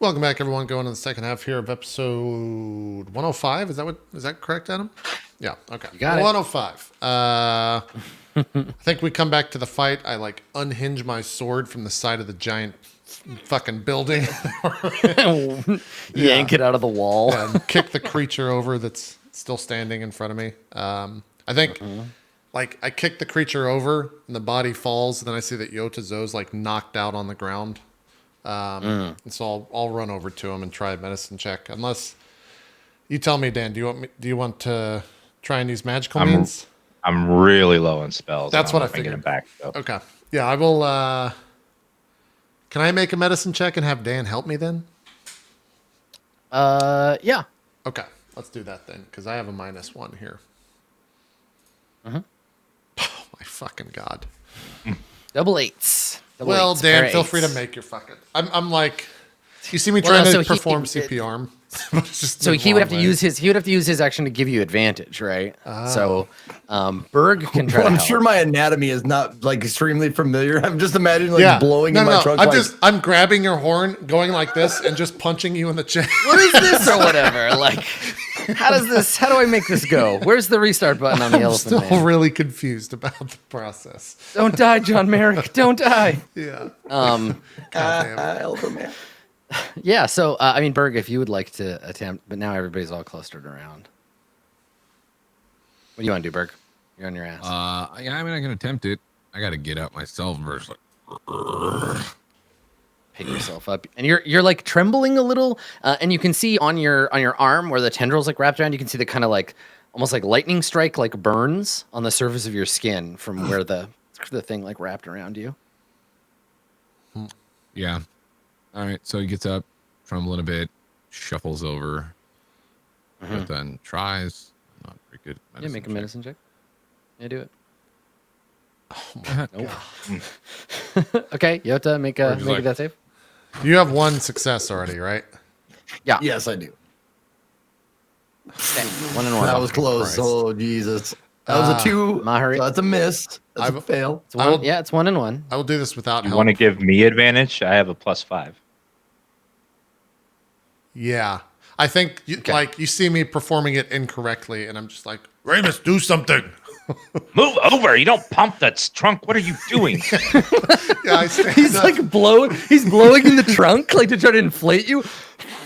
Welcome back, everyone. Going to the second half here of episode 105. Is that correct, Adam? Yeah. Okay. You got it. 105. I think we come back to the fight. I unhinge my sword from the side of the giant fucking building. Yank it out of the wall. And kick the creature over that's still standing in front of me. I think I kick the creature over and the body falls. And then I see that Yotazo's knocked out on the ground. And so I'll run over to him and try a medicine check. Unless you tell me, Dan, do you want to try and use magical means? I'm really low on spells. That's what I figured. Back, so. Okay. Yeah, I will. Can I make a medicine check and have Dan help me then? Yeah. Okay, let's do that then, because I have a -1 here. Oh my fucking god. Double eights. Well, Dan, feel free to make your fucking. I'm you see me trying to perform CPR. So he would have to use his action to give you advantage, right? So Berg can try. I'm sure my anatomy is not extremely familiar. I'm just imagining blowing in my trunk. I'm grabbing your horn, going like this, and just punching you in the chest. What is this or whatever? How do I make this go? Where's the restart button on the elephant? I'm still really confused about the process. Don't die, John Merrick. Don't die. Yeah. Elephant man. Yeah, so, Berg, if you would like to attempt, but now everybody's all clustered around. What do you want to do, Berg? You're on your ass. Yeah, I can attempt it. I got to get up myself first. Pick yourself up. And you're trembling a little, and you can see on your arm where the tendrils wrapped around, you can see the kind of almost lightning strike burns on the surface of your skin from where the thing wrapped around you. Yeah. All right, so he gets up, trembling a bit, shuffles over, but then tries. Not very good. Yeah, make a medicine check. Yeah, do it. Oh my God. Okay, Yota, make a death save. You have one success already, right? Yeah. Yes, I do. Okay. 1 and 1. That was close. Christ. Oh, Jesus. That was a 2. Mahari. So that's a miss. That's a fail. It's 1, it's 1 and 1. I will do this without You help. want to give me advantage? I have a +5. Yeah. I think you see me performing it incorrectly, and I'm just like, Ramus, do something. Move over! You don't pump that trunk. What are you doing? Yeah, I stand He's up. he's blowing in the trunk to try to inflate you.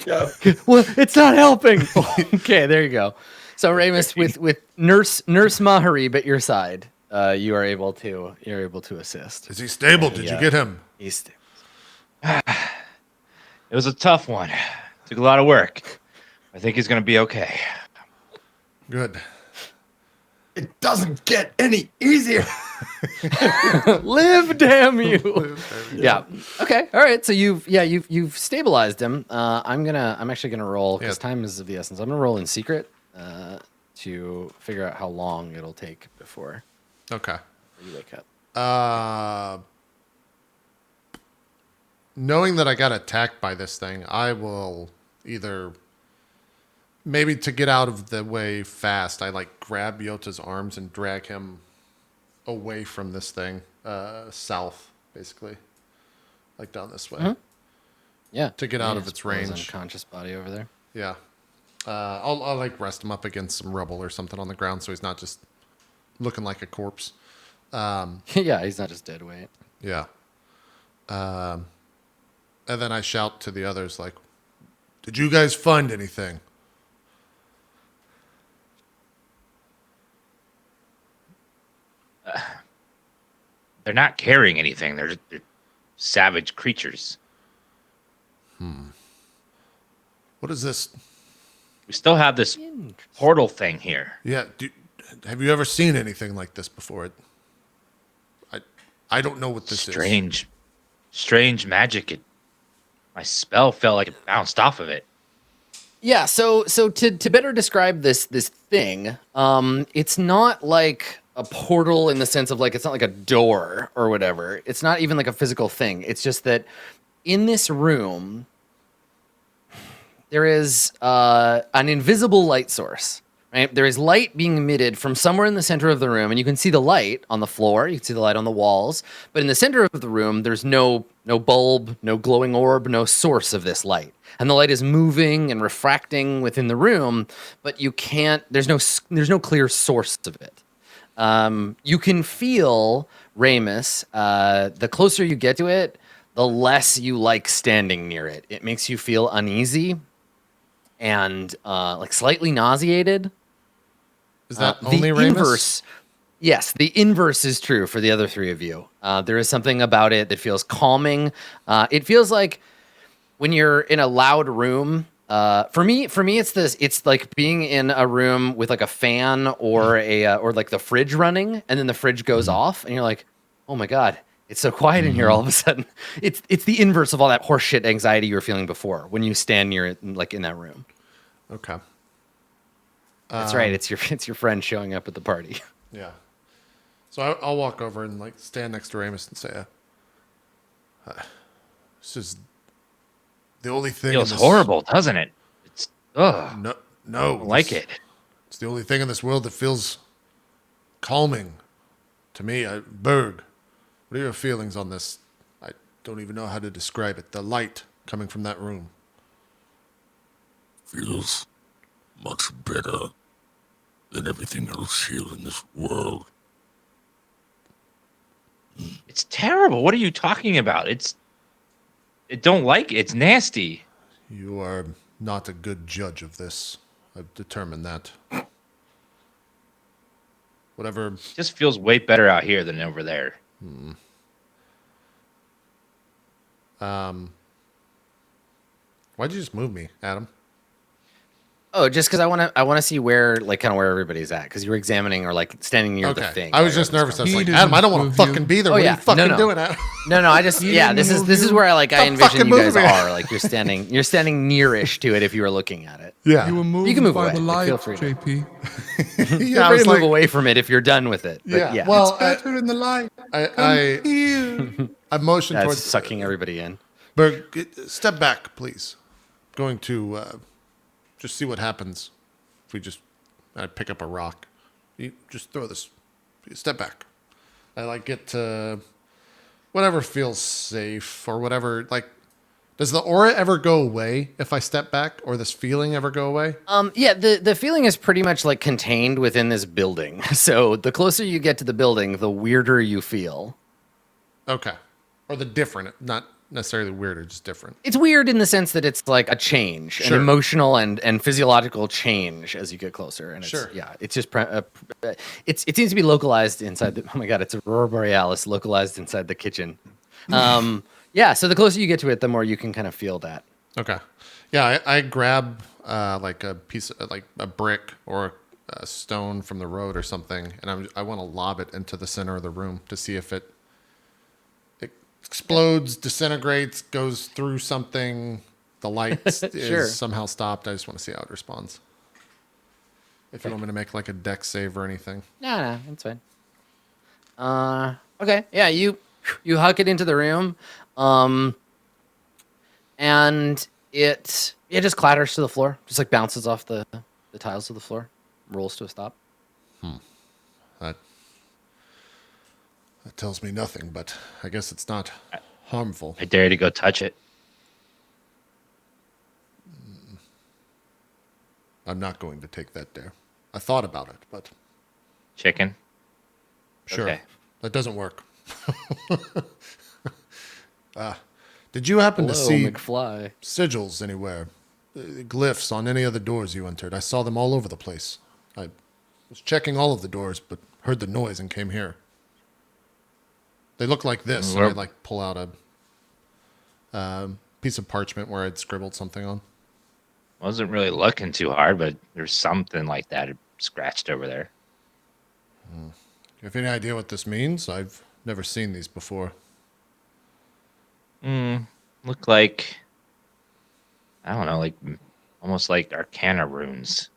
Yeah. Well, it's not helping. Okay, there you go. So Ramus, with Nurse Mahari at your side, you're able to assist. Is he stable? Did you get him? He's stable. It was a tough one. Took a lot of work. I think he's going to be okay. Good. It doesn't get any easier. Live, damn you. Yeah. Okay. All right. So you've stabilized him. I'm actually gonna roll because time is of the essence. I'm gonna roll in secret to figure out how long it'll take before Okay. you wake up. Knowing that I got attacked by this thing, I will either maybe to get out of the way fast, I grab Yota's arms and drag him away from this thing, south, basically, down this way. Yeah. To get out of just its pull his range. unconscious body over there. Yeah. I'll rest him up against some rubble or something on the ground so he's not just looking like a corpse. Yeah, he's not just dead weight. Yeah. And then I shout to the others did you guys find anything? They're not carrying anything. They're savage creatures. What is this? We still have this portal thing here. Yeah. Have you ever seen anything like this before? I don't know what this is. Strange magic. My spell felt like it bounced off of it. Yeah, so to better describe this thing, it's not like a portal in the sense of it's not like a door or whatever. It's not even like a physical thing. It's just that in this room there is an invisible light source. Right? There is light being emitted from somewhere in the center of the room, and you can see the light on the floor. You can see the light on the walls, but in the center of the room, there's no bulb, no glowing orb, no source of this light. and the light is moving and refracting within the room, but you can't. There's no clear source of it. You can feel, Ramus, the closer you get to it, the less you like standing near it. It makes you feel uneasy and like slightly nauseated. Is that The only Ramus? inverse? Yes, the inverse is true for the other three of you. There is something about it that feels calming. It feels like when you're in a loud room. For me, it's this. It's like being in a room with like a fan or or like the fridge running, and then the fridge goes off, and you're like, "Oh my god, it's so quiet in here!" All of a sudden, it's the inverse of all that horseshit anxiety you were feeling before when you stand near it, like in that room. Okay. That's right. It's your friend showing up at the party. Yeah. So I'll walk over and like stand next to Ramus and say, "This is the only thing." Feels horrible, doesn't it? It's ugh. No, I don't like it. It's the only thing in this world that feels calming to me. Berg, what are your feelings on this? I don't even know how to describe it. The light coming from that room. Feels much better than everything else here in this world. It's terrible. What are you talking about? It don't like it. It's nasty. You are not a good judge of this. I've determined that. Whatever. It just feels way better out here than over there. Why'd you just move me, Adam? Oh, just because I want to see where like kind of where everybody's at, because you were examining or like standing near the thing. I was just nervous. I was He like, didn't Adam, I don't want to move fucking you. be there. Oh, What yeah. are you fucking No. doing, Adam? No, I just this is where I Stop envision fucking you guys moving. are. Like you're standing nearish to it if you were looking at it. Yeah. You were moved can move by away. the Like, light, feel free to. JP. Feel I free was to move like, away from it if you're done with it. But yeah, Well, Better in the light. I motioned that's towards sucking everybody in. Berg, step back, please. Going to just see what happens if we just I pick up a rock. You just throw this. Step back. I like get to whatever feels safe or whatever. Like, does the aura ever go away if I step back, or this feeling ever go away? Yeah, the feeling is pretty much like contained within this building. So the closer you get to the building, the weirder you feel. Okay, or the different, not necessarily weirder, just different. It's weird in the sense that it's like a change, Sure. an emotional and physiological change as you get closer. And it's, Sure. yeah, it's just it seems to be localized inside the. Oh my god, it's a Aurora Borealis localized inside the kitchen. Yeah, so the closer you get to it, the more you can kind of feel that. Okay, yeah, I grab like a piece of like a brick or a stone from the road or something, and I want to lob it into the center of the room to see if it explodes, disintegrates, goes through something. The light Sure. is somehow stopped. I just want to see how it responds. If you want me to make like a deck save or anything. No, that's fine. Okay, yeah, you huck it into the room, and it just clatters to the floor, just like bounces off the tiles of the floor, rolls to a stop. That tells me nothing, but I guess it's not harmful. I dare you to go touch it. I'm not going to take that dare. I thought about it, but Chicken. sure, Okay. that doesn't work. Did you happen to Hello, see McFly. sigils anywhere? Glyphs on any of the doors you entered? I saw them all over the place. I was checking all of the doors, but heard the noise and came here. They look like this. And I like pull out a piece of parchment where I'd scribbled something on. Wasn't really looking too hard, but there's something like that scratched over there. You have any idea what this means? I've never seen these before. Look like, I don't know, like almost like Arcana runes,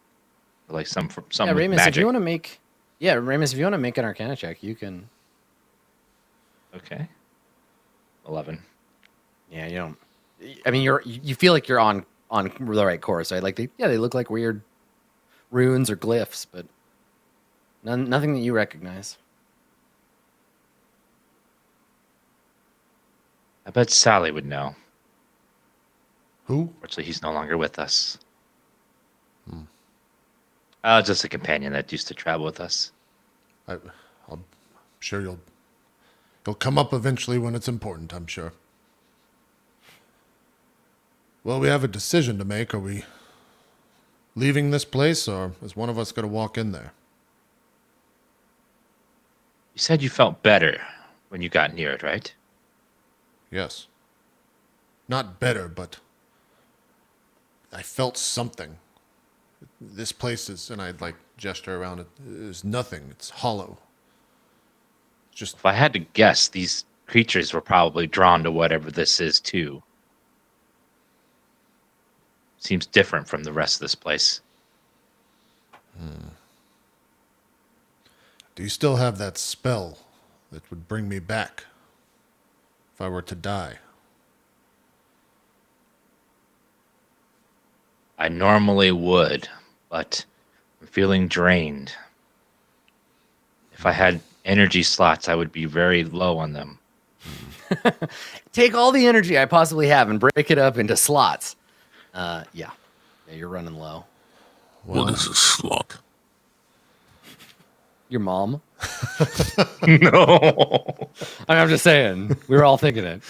or like some Yeah, with Ramus, magic. if you want to make, Ramus, if you want to make an Arcana check, you can. Okay. 11. Yeah, you don't. I mean, you feel like you're on the right course, right? Like they look like weird runes or glyphs, but nothing that you recognize. I bet Sally would know. Who? Unfortunately, he's no longer with us. Just a companion that used to travel with us. I'm sure you'll come up eventually when it's important, I'm sure. Well, we have a decision to make. Are we leaving this place, or is one of us going to walk in there? You said you felt better when you got near it, right? Yes. Not better, but I felt something. This place is, and I'd like gesture around it, is nothing. It's hollow. Just If I had to guess, these creatures were probably drawn to whatever this is too. Seems different from the rest of this place. Do you still have that spell that would bring me back if I were to die? I normally would, but I'm feeling drained. If I had energy slots, I would be very low on them. Take all the energy I possibly have and break it up into slots. Yeah, you're running low. Well, What is a slot? Your mom? No. I'm just saying. We were all thinking it.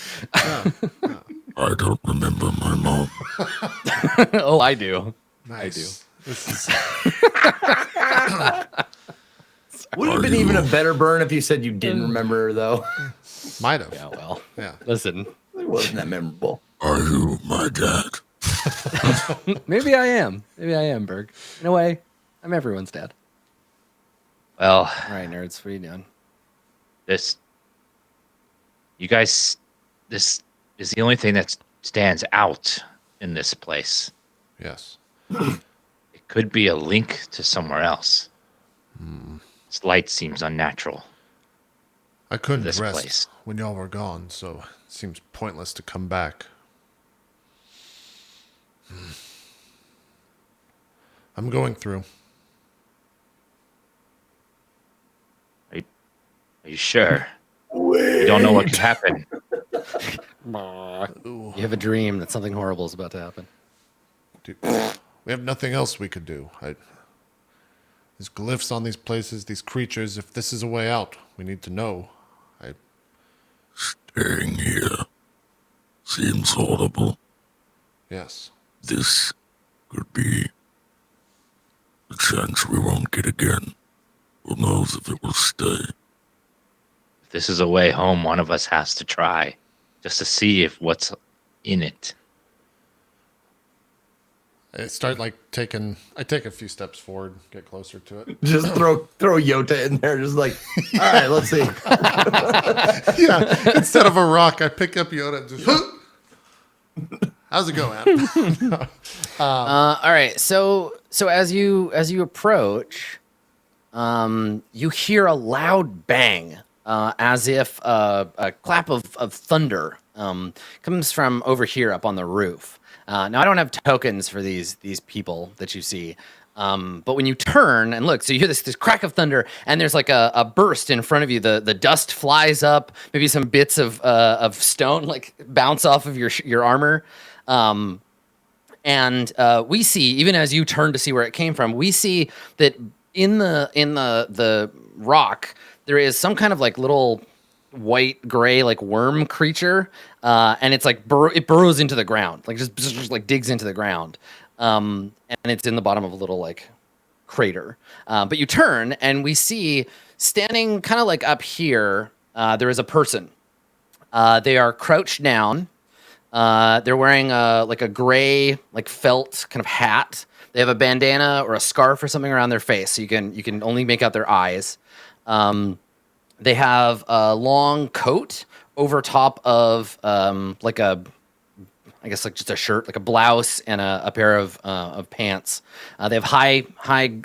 I don't remember my mom. Oh, I do. nice. This is Would have been even a better burn if you said you didn't remember her, though. might have. Yeah, well, Yeah. listen. It wasn't that memorable. Are you my dad? Maybe I am. Maybe I am, Berg. In a way, I'm everyone's dad. Well, All right, nerds, what are you doing? this is the only thing that stands out in this place. Yes. It could be a link to somewhere else. This light seems unnatural. I couldn't This rest place. when y'all were gone, so it seems pointless to come back. I'm going through. Are you sure? You don't know what could happen. You have a dream that something horrible is about to happen. Dude, we have nothing else we could do. There's glyphs on these places, these creatures. If this is a way out, we need to know. Staying here seems horrible. Yes. This could be a chance we won't get again. Who knows if it will stay? If this is a way home, one of us has to try, just to see if what's in it. I take a few steps forward, get closer to it. Just throw Yota in there. Just like, all right, let's see. Yeah. Instead of a rock, I pick up Yoda and just how's it go, Adam? All right, so as you approach, you hear a loud bang, as if a clap of thunder comes from over here up on the roof. Now I don't have tokens for these people that you see, but when you turn and look, so you hear this crack of thunder, and there's like a burst in front of you. The dust flies up, maybe some bits of stone like bounce off of your armor. And we see, even as you turn to see where it came from, we see that in the rock there is some kind of like little white gray like worm creature, and it's like it burrows into the ground, like just like digs into the ground, and it's in the bottom of a little like crater. But you turn and we see standing kind of like up here, there is a person. They are crouched down. They're wearing like a gray, like felt kind of hat. They have a bandana or a scarf or something around their face, so you can only make out their eyes. They have a long coat over top of like I guess like just a shirt, like a blouse and a pair of pants. They have high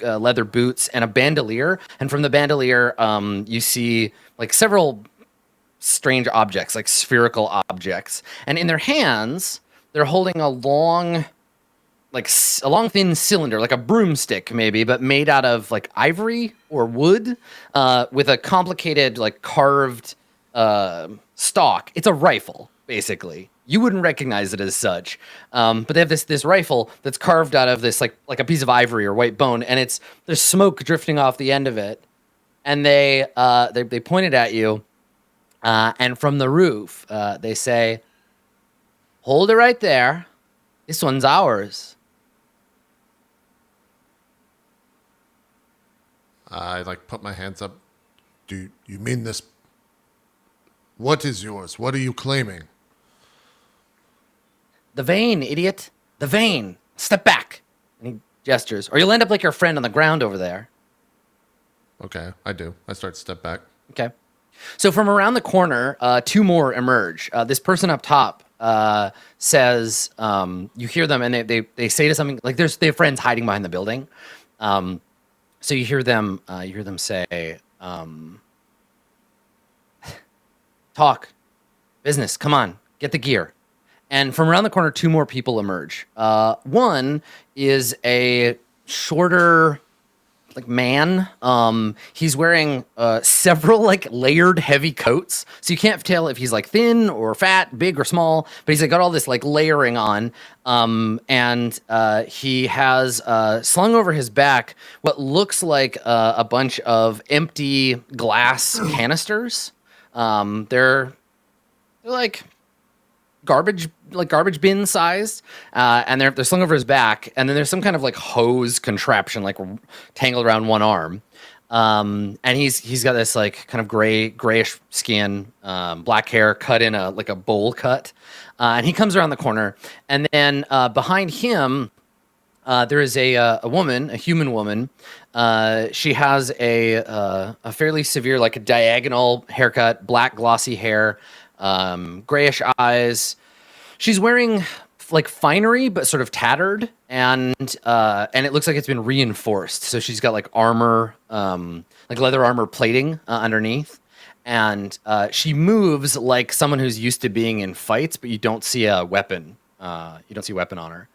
leather boots and a bandolier. And from the bandolier, you see like several strange objects, like spherical objects. And in their hands, they're holding a long thin cylinder, like a broomstick maybe, but made out of like ivory or wood, with a complicated like carved stalk. It's a rifle. basically. You wouldn't recognize it as such. But they have this rifle that's carved out of this like a piece of ivory or white bone, and there's smoke drifting off the end of it. And they point it at you, and from the roof, they say, "Hold it right there. This one's ours." I like put my hands up. Do you mean this? What is yours? What are you claiming? The vein, idiot. The vein. Step back. And he gestures. Or you'll end up like your friend on the ground over there. Okay, I do. I start to step back. Okay. So from around the corner, two more emerge. This person up top says, you hear them and they say to something, like they have friends hiding behind the building. So you hear them say, talk, business, come on, get the gear. And from around the corner, two more people emerge. One is a shorter, like man. He's wearing several like layered heavy coats, so you can't tell if he's like thin or fat, big or small. But he's like got all this like layering on, and he has slung over his back what looks like a bunch of empty glass canisters. They're like garbage bin sized, and they're slung over his back, and then there's some kind of like hose contraption like tangled around one arm, and he's got this like kind of grayish skin, black hair cut in a bowl cut, and he comes around the corner, and then behind him there is a woman, a human woman. She has a fairly severe like a diagonal haircut, black glossy hair, grayish eyes. She's wearing like finery, but sort of tattered, and it looks like it's been reinforced. So she's got like armor, like leather armor plating underneath, and she moves like someone who's used to being in fights, but you don't see a weapon. You don't see a weapon on her.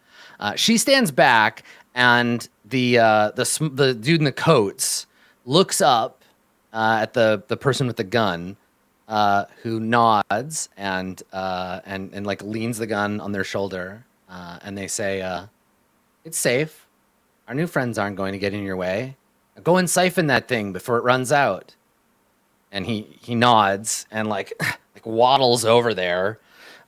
She stands back, and the dude in the coats looks up at the person with the gun. Who nods and like leans the gun on their shoulder, and they say, "It's safe. Our new friends aren't going to get in your way. Go and siphon that thing before it runs out." And he nods and like waddles over there,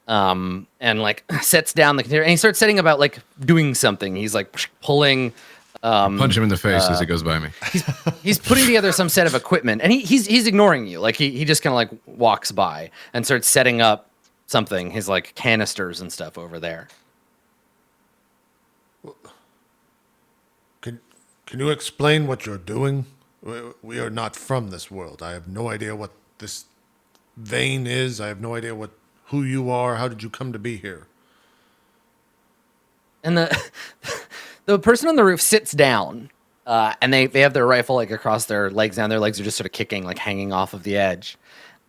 and like sets down the container, and he starts setting about like doing something. He's like pulling. Punch him in the face as he goes by me. He's putting together some set of equipment, and he's ignoring you. Like he just kind of like walks by and starts setting up something. His like canisters and stuff over there. Can you explain what you're doing? We are not from this world. I have no idea what this vein is. I have no idea who you are. How did you come to be here? And the person on the roof sits down, and they have their rifle like across their legs, and their legs are just sort of kicking, like hanging off of the edge.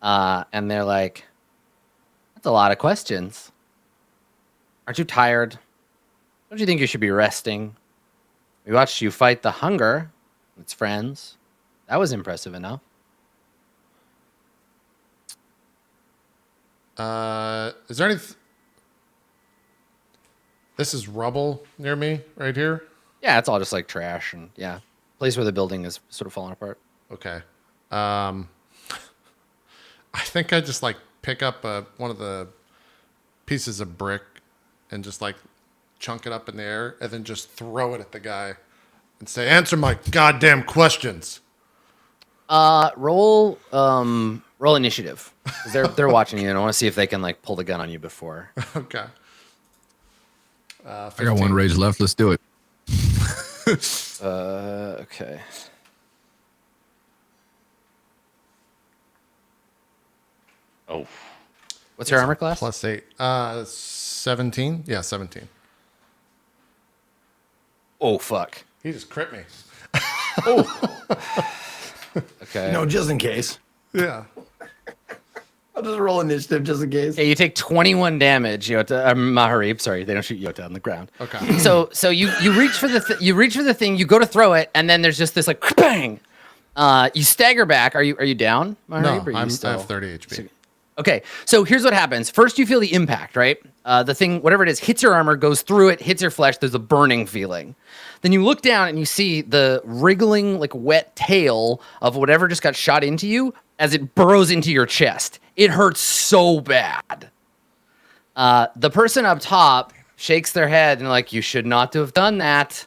And they're like, "That's a lot of questions. Aren't you tired? Don't you think you should be resting? We watched you fight the hunger, its friends. That was impressive enough." Is there any? This is rubble near me, right here. Yeah, it's all just like trash, and yeah, place where the building is sort of falling apart. Okay. I think I just like pick up one of the pieces of brick and just like chunk it up in the air and then just throw it at the guy and say, "Answer my goddamn questions." Roll initiative. 'Cause they're watching you, and I want to see if they can like pull the gun on you before. Okay. I got one rage left. Let's do it. Okay. Oh, What's your armor class? +8. 17. Yeah, 17. Oh fuck. He just crit me. Okay. No, just in case. Yeah. I'll just roll initiative just in case. Yeah, you take 21 damage, Yota. Maharib, sorry, they don't shoot Yota on the ground. Okay. So you reach for the thing, you go to throw it, and then there's just this like bang. You stagger back. Are you down, Maharib? No, or are you I still... have 30 HP. Okay, so here's what happens. First, you feel the impact, right? The thing, whatever it is, hits your armor, goes through it, hits your flesh. There's a burning feeling. Then you look down and you see the wriggling, like wet tail of whatever just got shot into you as it burrows into your chest. It hurts so bad. The person up top shakes their head and like, you should not have done that.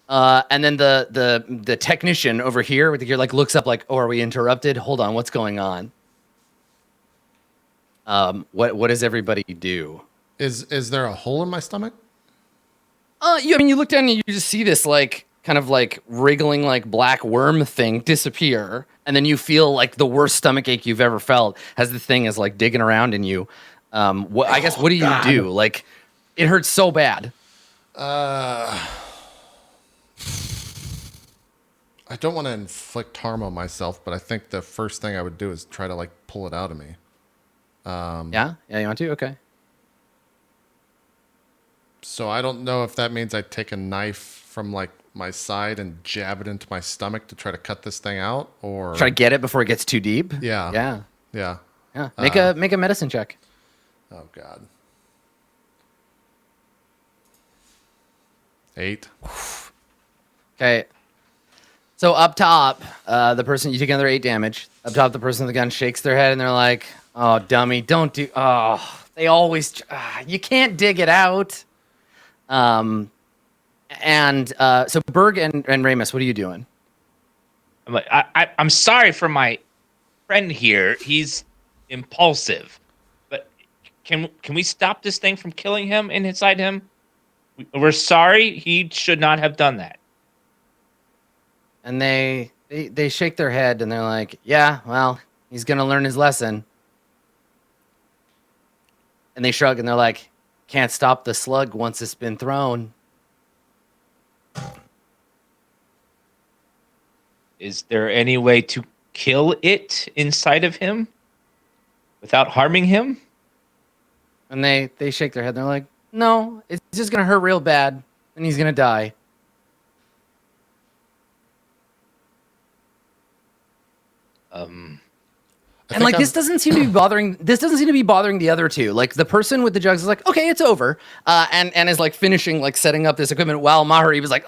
And then the technician over here with the gear like looks up like, oh, are we interrupted? Hold on, what's going on? What does everybody do? Is there a hole in my stomach? I mean, you look down and you just see this like kind of like wriggling like black worm thing disappear, and then you feel like the worst stomach ache you've ever felt as the thing is like digging around in you. I guess what do you do? Like, it hurts so bad. I don't want to inflict harm on myself, but I think the first thing I would do is try to like pull it out of me. Yeah, you want to? Okay. So I don't know if that means I take a knife from like my side and jab it into my stomach to try to cut this thing out, or Try to get it before it gets too deep. Yeah. Yeah. Make a medicine check. Oh God. 8. Okay. So up top, the person, you take another 8 damage. Up top, the person with the gun shakes their head and they're like, "Oh, dummy, don't do." Oh, they always. You can't dig it out. So Berg and Ramus, what are you doing? I'm like, I'm sorry for my friend here. He's impulsive, but can we stop this thing from killing him and inside him? We're sorry. He should not have done that. And they shake their head and they're like, "Yeah, well, he's gonna learn his lesson." And they shrug and they're like, "Can't stop the slug once it's been thrown." Is there any way to kill it inside of him without harming him? And they shake their head and they're like, "No, it's just gonna hurt real bad and he's gonna die." And like this doesn't seem to be bothering. This doesn't seem to be bothering the other two. Like the person with the jugs is like, "Okay, it's over," and is like finishing like setting up this equipment while Mahari was like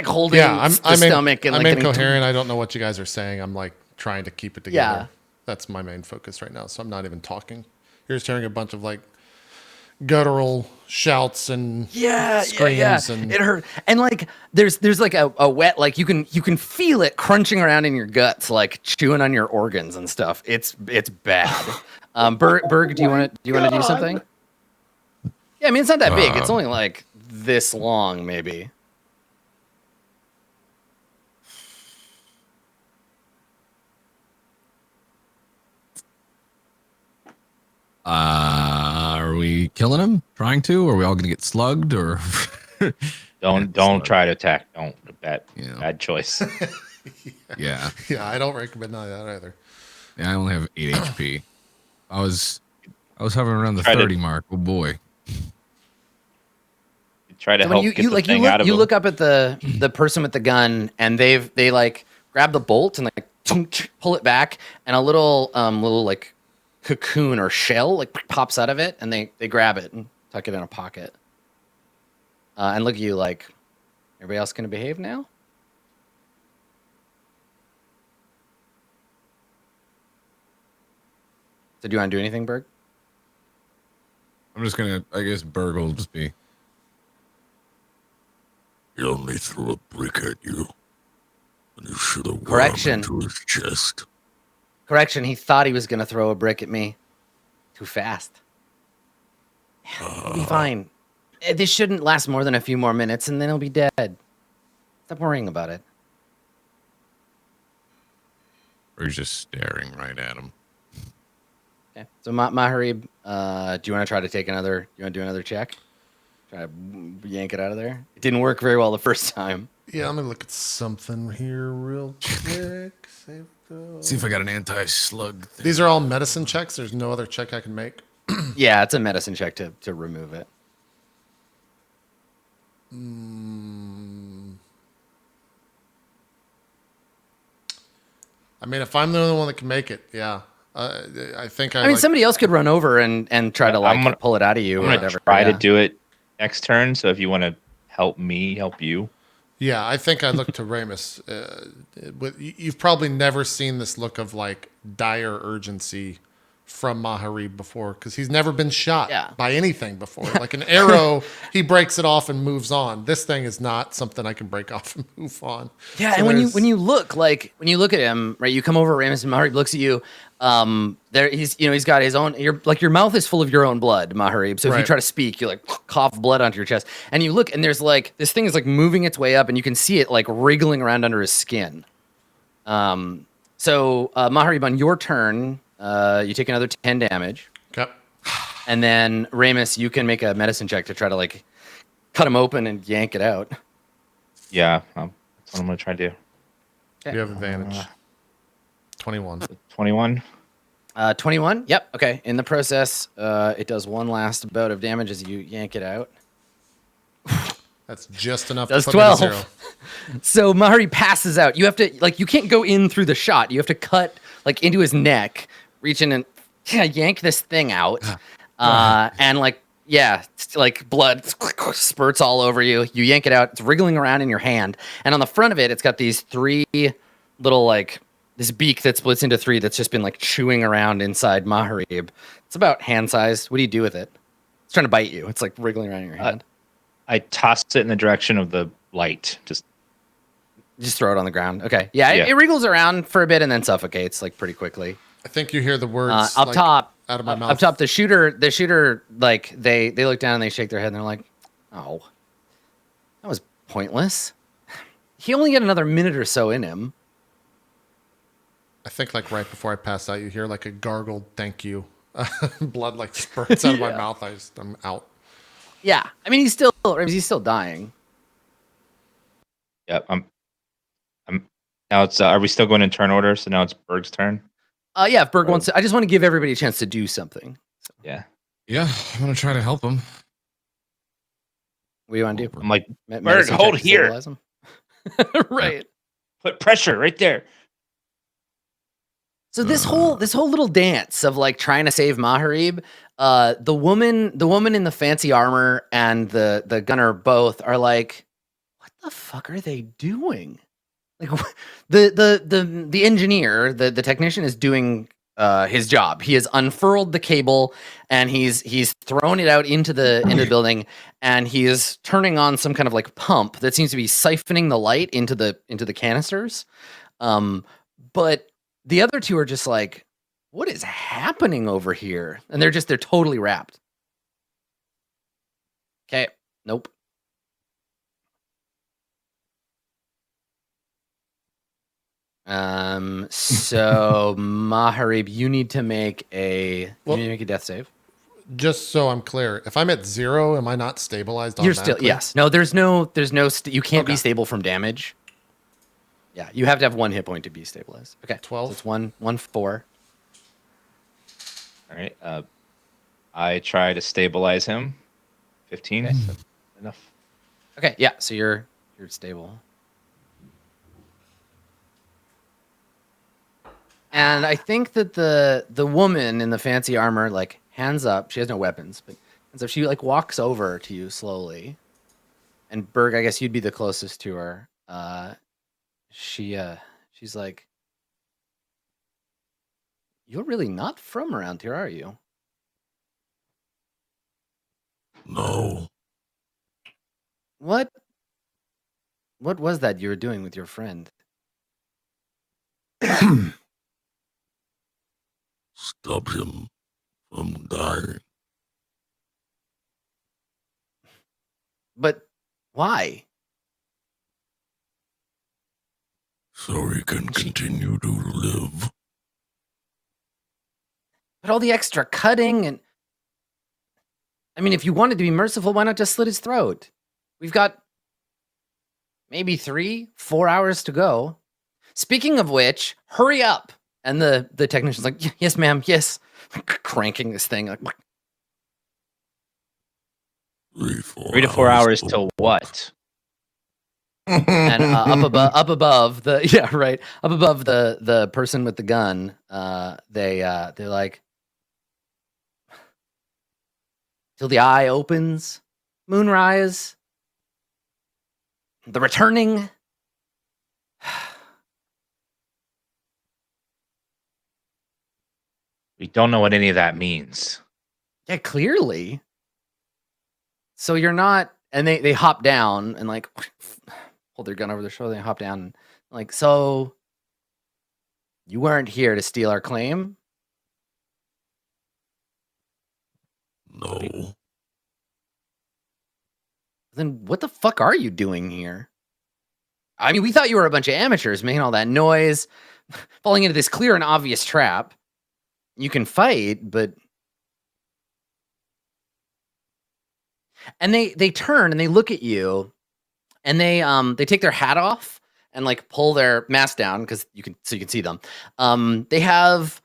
holding I'm stomach and I'm like incoherent. I don't know what you guys are saying. I'm like trying to keep it together. Yeah. That's my main focus right now. So I'm not even talking. You're just hearing a bunch of like guttural shouts and screams and it hurt. And like there's like a wet, like you can feel it crunching around in your guts, like chewing on your organs and stuff. It's bad. Berg, do you want to do something? Yeah, I mean it's not that big. It's only like this long, maybe. Are we killing him? Trying to? Or are we all gonna get slugged? Or Don't try to attack. Don't. Bad choice. Yeah. Yeah, I don't recommend that either. Yeah, I only have 8 HP. I was hovering around the Try to- 30 mark. Oh boy. Try to So help when get the thing out of you him. look up at the person with the gun and they like grab the bolt and like pull it back and a little like cocoon or shell like pops out of it and they grab it and tuck it in a pocket and look at you like, everybody else gonna behave now? So do you want to do anything, Berg? I'm just gonna, I guess Berg will just be. He only threw a brick at you. And you should have Correction. into his chest. Correction, he thought he was gonna throw a brick at me. Too fast. He'll be fine. This shouldn't last more than a few more minutes and then he'll be dead. Stop worrying about it. Berg's just staring right at him. Okay. So Maharib, do you want to try to take another? You want to do another check? Try to yank it out of there. It didn't work very well the first time. Yeah, I'm gonna look at something here real quick. Save those. See if I got an anti-slug thing. These are all medicine checks. There's no other check I can make. Yeah, it's a medicine check to remove it. I mean, if I'm the only one that can make it, yeah. I think I mean, somebody else could run over and try to I'm gonna- pull it out of you I'm or gonna whatever. try to yeah. do it next turn. So if you want to help me, help you. Yeah, I think I look to Ramus. You've probably never seen this look of like dire urgency from Maharib before because he's never been shot by anything before. Like an arrow, he breaks it off and moves on. This thing is not something I can break off and move on. Yeah, So and when you look at him, right? You come over Ramus and Maharib looks at you. There he's got his own. Your mouth is full of your own blood, Maharib. So if you try to speak, you like cough blood onto your chest, and you look, and there's like this thing is like moving its way up, and you can see it like wriggling around under his skin. So Maharib, on your turn, you take another 10 damage. Okay. And then Ramus, you can make a medicine check to try to like cut him open and yank it out. Yeah, that's what I'm gonna try to do. You have advantage. 21. 21. 21. Yep. Okay. In the process, it does one last bout of damage as you yank it out. That's just enough Does to put me to 0. 12. So Mahari passes out. You have to you can't go in through the shot. You have to cut like into his neck, reach in and yank this thing out. And blood spurts all over you. You yank it out. It's wriggling around in your hand. And on the front of it, it's got these 3 little this beak that splits into 3 that's just been like chewing around inside Maharib. It's about hand sized. What do you do with it? It's trying to bite you. It's like wriggling around in your hand. I tossed it in the direction of the light. Just throw it on the ground. Okay. Yeah, it wriggles around for a bit and then suffocates like pretty quickly. I think you hear the words up top out of my mouth. Up top, the shooter, like they look down and they shake their head and they're like, "Oh, that was pointless. He only had another minute or so in him." I think like right before I pass out, you hear like a gargled "thank you." Blood like spurts out of my mouth. I'm out. Yeah, I mean he's still dying. Yeah, I'm. Now it's. Are we still going in turn order? So now it's Berg's turn. Yeah, if Berg wants to, I just want to give everybody a chance to do something. So. Yeah. Yeah, I'm gonna try to help him. What do you want to do? I'm like, Berg, hold here. Right. Put pressure right there. So this whole little dance of like trying to save Maharib, the woman in the fancy armor and the gunner both are like, what the fuck are they doing? Like the engineer, the technician is doing his job. He has unfurled the cable and he's thrown it out into the building, and he is turning on some kind of like pump that seems to be siphoning the light into the canisters. But the other two are just like, what is happening over here? And they're totally wrapped. Okay. Nope. So Maharib, you need to make a death save. Just so I'm clear, if I'm at 0, am I not stabilized? You're still, yes. No, there's no, you can't be stable from damage. Yeah, you have to have 1 hit point to be stabilized. Okay. 12. So it's 1, 4. All right. I try to stabilize him. 15. Okay. Enough. Okay. Yeah. So you're stable. And I think that the woman in the fancy armor like hands up. She has no weapons, but hands up. She like walks over to you slowly. And Berg, I guess you'd be the closest to her. She's like, "You're really not from around here, are you?" No. What was that you were doing with your friend? Stop him from dying. But why? So he can continue to live. But all the extra cutting and... I mean, if you wanted to be merciful, why not just slit his throat? We've got maybe 3-4 hours to go. Speaking of which, hurry up. And the technician's like, yes, ma'am, yes. Cranking this thing. Like, 3 to 4 3 to 4 hours till what? And up above the person with the gun, they're like, till the eye opens, moonrise, the returning. We don't know what any of that means. Yeah, clearly. So you're not, and they hop down and like hold their gun over their shoulder. They hop down and like, so you weren't here to steal our claim? No. Then what the fuck are you doing here? I mean, we thought you were a bunch of amateurs making all that noise, falling into this clear and obvious trap. You can fight, but... And they turn and they look at you, and they take their hat off and like pull their mask down because you can see them. They have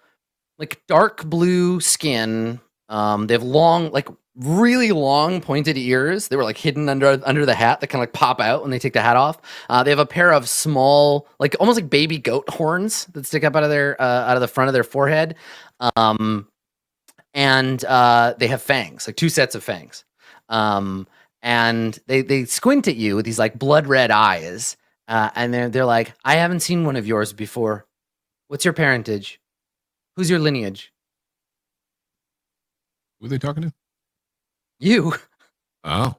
like dark blue skin. They have long, like really long pointed ears. They were like hidden under the hat that kind of like pop out when they take the hat off. They have a pair of small, like almost like baby goat horns that stick up out of the front of their forehead. And they have fangs, like 2 sets of fangs. And they squint at you with these like blood red eyes. And they're like, I haven't seen one of yours before. What's your parentage? Who's your lineage? Who are they talking to? You. Oh.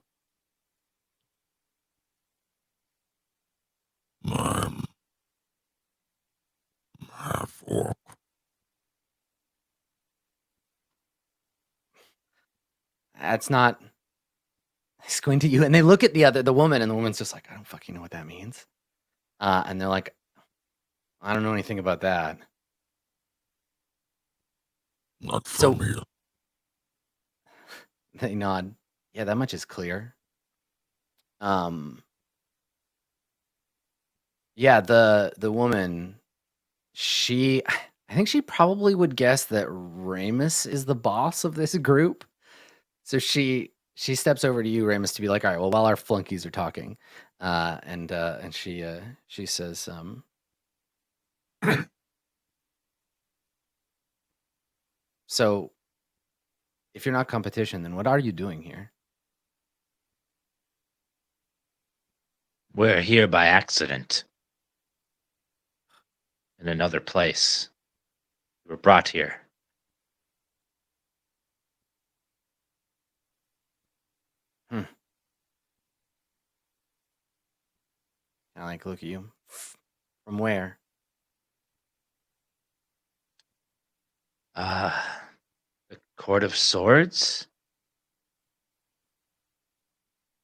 I'm half orc. That's not. They squint at you and they look at the woman, and the woman's just like, I don't fucking know what that means. And they're like, I don't know anything about that. Not from here. They nod. Yeah, that much is clear. Yeah, the woman, I think she probably would guess that Ramus is the boss of this group. So she steps over to you, Ramus, to be like, all right, well, while our flunkies are talking, and she says, so if you're not competition, then what are you doing here? We're here by accident. In another place. We were brought here. I like look at you. From where? The Court of Swords?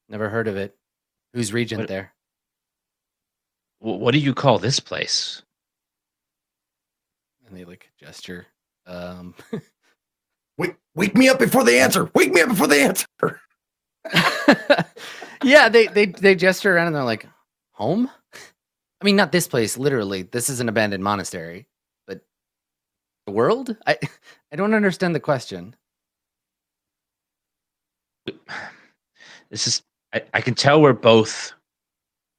Never heard of it. Who's regent there? What do you call this place? And they like gesture. Wake me up before they answer. Wake me up before they answer. Yeah, they gesture around and they're like, home? I mean, not this place, literally. This is an abandoned monastery. But the world? I don't understand the question. This is I can tell we're both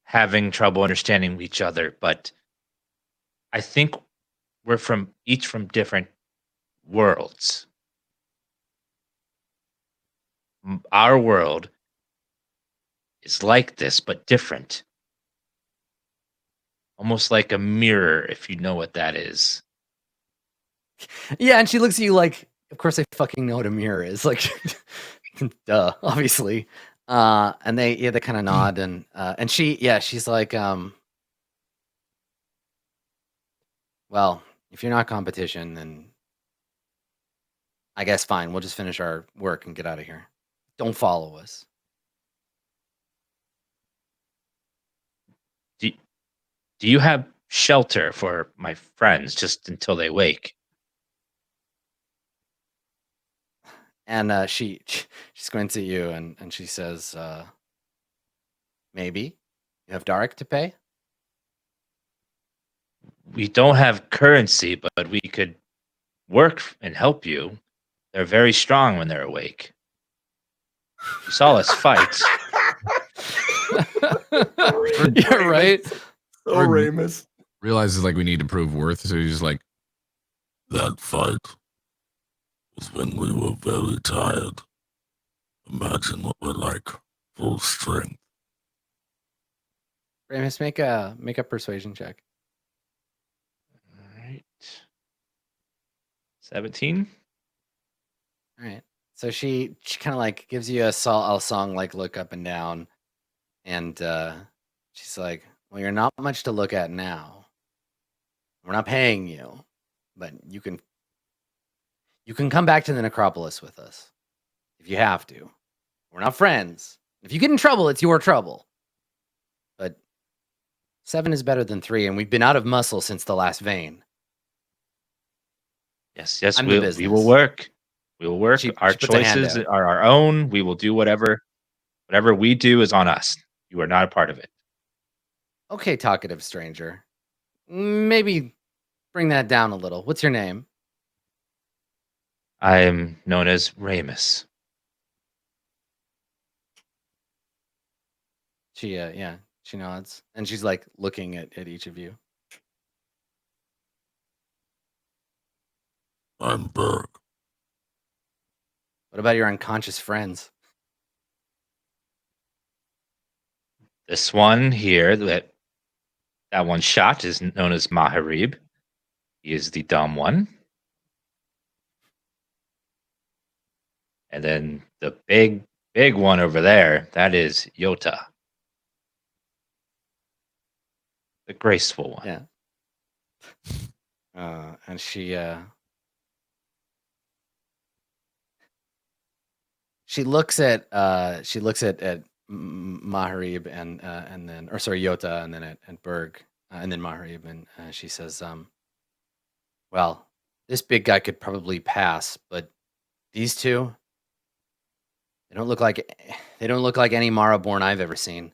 having trouble understanding each other, but I think we're each from different worlds. Our world is like this, but different. Almost like a mirror, if you know what that is. Yeah, and she looks at you like, of course I fucking know what a mirror is. Like, duh, obviously. And they kind of nod, and she's like, well, if you're not competition, then I guess fine. We'll just finish our work and get out of here. Don't follow us. Do you have shelter for my friends just until they wake? And she squints at you and she says, maybe. You have Darek to pay? We don't have currency, but we could work and help you. They're very strong when they're awake. You saw us fight. Yeah, right. So Or- Ramus. Realizes like we need to prove worth, so he's just like, That fight was when we were very tired. Imagine what we're like, full strength. Ramus, make a persuasion check. All right. 17. All right. So she kind of like gives you a song like look up and down, and she's like, "Well, you're not much to look at now. We're not paying you, but you can come back to the necropolis with us if you have to. We're not friends. If you get in trouble, it's your trouble. But 7 is better than 3, and we've been out of muscle since the last vein." Yes, I'm the we will business. work. We will work. She Our puts a hand choices out. are our own. We will do whatever we do is on us. You are not a part of it. Okay, talkative stranger. Maybe bring that down a little. What's your name? I am known as Ramus. She she nods, and she's like looking at each of you. I'm Berg. What about your unconscious friends? This one here, that one shot, is known as Maharib. He is the dumb one. And then the big one over there, that is Yota. The graceful one. Yeah. And she looks at Maharib and then, or sorry, Yota, and then at Berg, and then Maharib, and she says, well, this big guy could probably pass, but these two, they don't look like any Mara-born I've ever seen.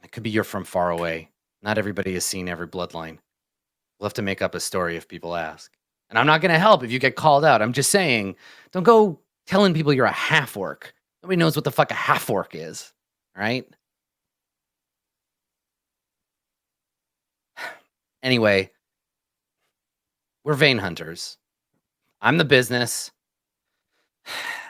It could be you're from far away. Not everybody has seen every bloodline. We'll have to make up a story if people ask. And I'm not going to help if you get called out. I'm just saying, don't go telling people you're a half-orc. Nobody knows what the fuck a half-orc is, right? Anyway, we're vein hunters. I'm the business.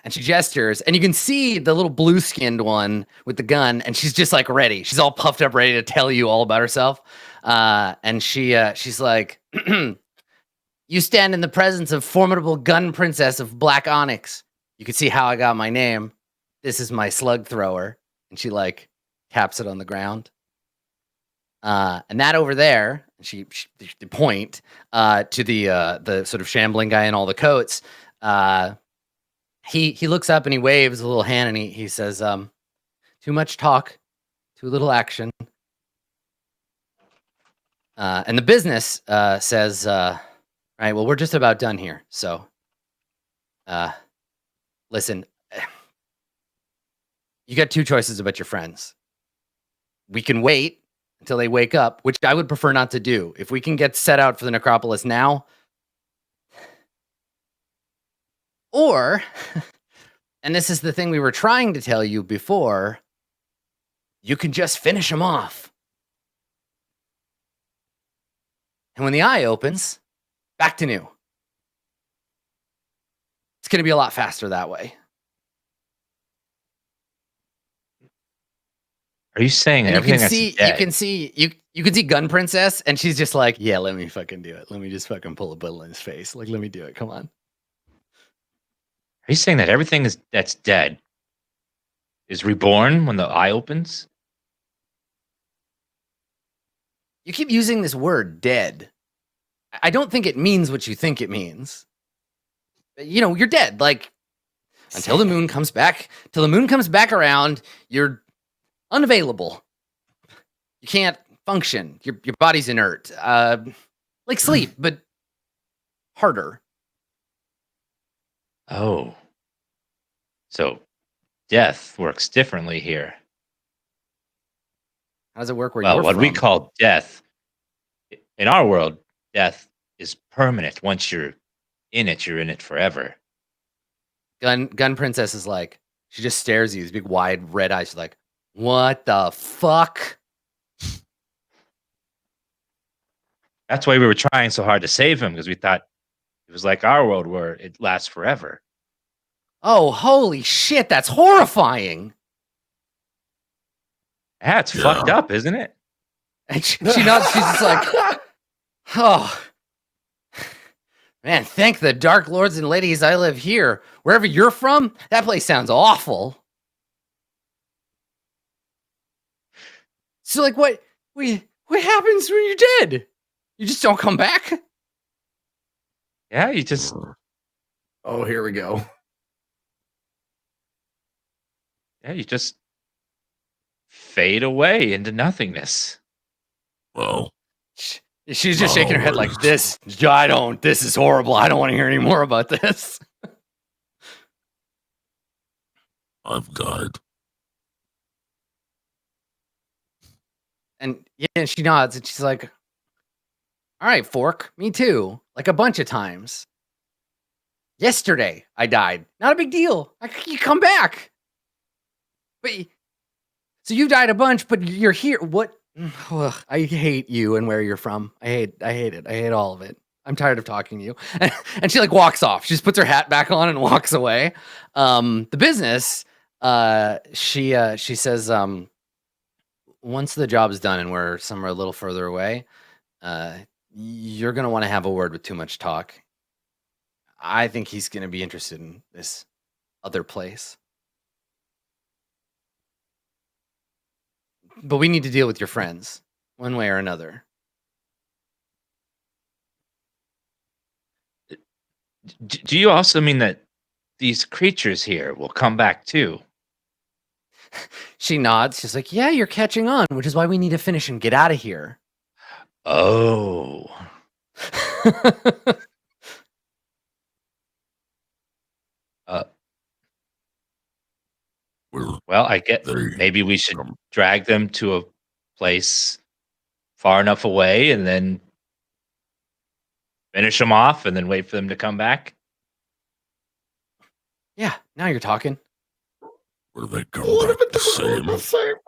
And she gestures, and you can see the little blue-skinned one with the gun, and she's just like ready. She's all puffed up, ready to tell you all about herself. And she's like, "You stand in the presence of formidable gun princess of Black Onyx. You can see how I got my name. This is my slug thrower." And she like taps it on the ground. And that over there, she point to the sort of shambling guy in all the coats. He looks up and he waves a little hand and he says, "Too much talk, too little action." And the business says, "Right, well, we're just about done here. So, listen, you got 2 choices about your friends. We can wait until they wake up, which I would prefer not to do. If we can get set out for the necropolis now, or, and this is the thing we were trying to tell you before, you can just finish them off. And when the eye opens, back to new. It's going to be a lot faster that way." Are you saying And everything you can see Gun Princess, and she's just like, "Yeah, let me fucking do it. Let me just fucking pull a bullet in his face. Like, let me do it. Come on." Are you saying that everything that's dead is reborn when the eye opens? You keep using this word "dead." I don't think it means what you think it means. You know, you're dead. Like, until the moon comes back. Till the moon comes back around, you're unavailable. You can't function. Your body's inert. Like sleep, but harder. Oh. So death works differently here. How does it work where Well, you're what from? we call death, in our world, death is permanent. Once you're in it forever. Gun Princess is like, she just stares at you, these big wide red eyes. She's like, What the fuck? That's why we were trying so hard to save him, because we thought it was like our world where it lasts forever. Oh, holy shit, that's horrifying. Yeah, it's fucked up, isn't it? And she nods, she's just like, oh, man, thank the dark lords and ladies I live here. Wherever you're from, that place sounds awful. So, like, what happens when you're dead? You just don't come back? Yeah, you just... Oh, here we go. Yeah, you just fade away into nothingness. Well, She's just shaking her head like, this is horrible. I don't want to hear any more about this. I've died. And yeah, she nods and she's like, all right, Fork, me too. Like a bunch of times. Yesterday, I died. Not a big deal. You come back. But so you died a bunch, but you're here. What? Ugh, I hate you and where you're from. I hate it. I hate all of it. I'm tired of talking to you. And she like walks off. She just puts her hat back on and walks away. The business, she says, once the job is done and we're somewhere a little further away, you're gonna want to have a word with Too Much Talk. I think he's gonna be interested in this other place. But we need to deal with your friends, one way or another. Do you also mean that these creatures here will come back too? She nods. She's like, yeah, you're catching on, which is why we need to finish and get out of here. Oh. Well, I get maybe we should drag them to a place far enough away and then finish them off and then wait for them to come back. Yeah, now you're talking. Will they come back the same?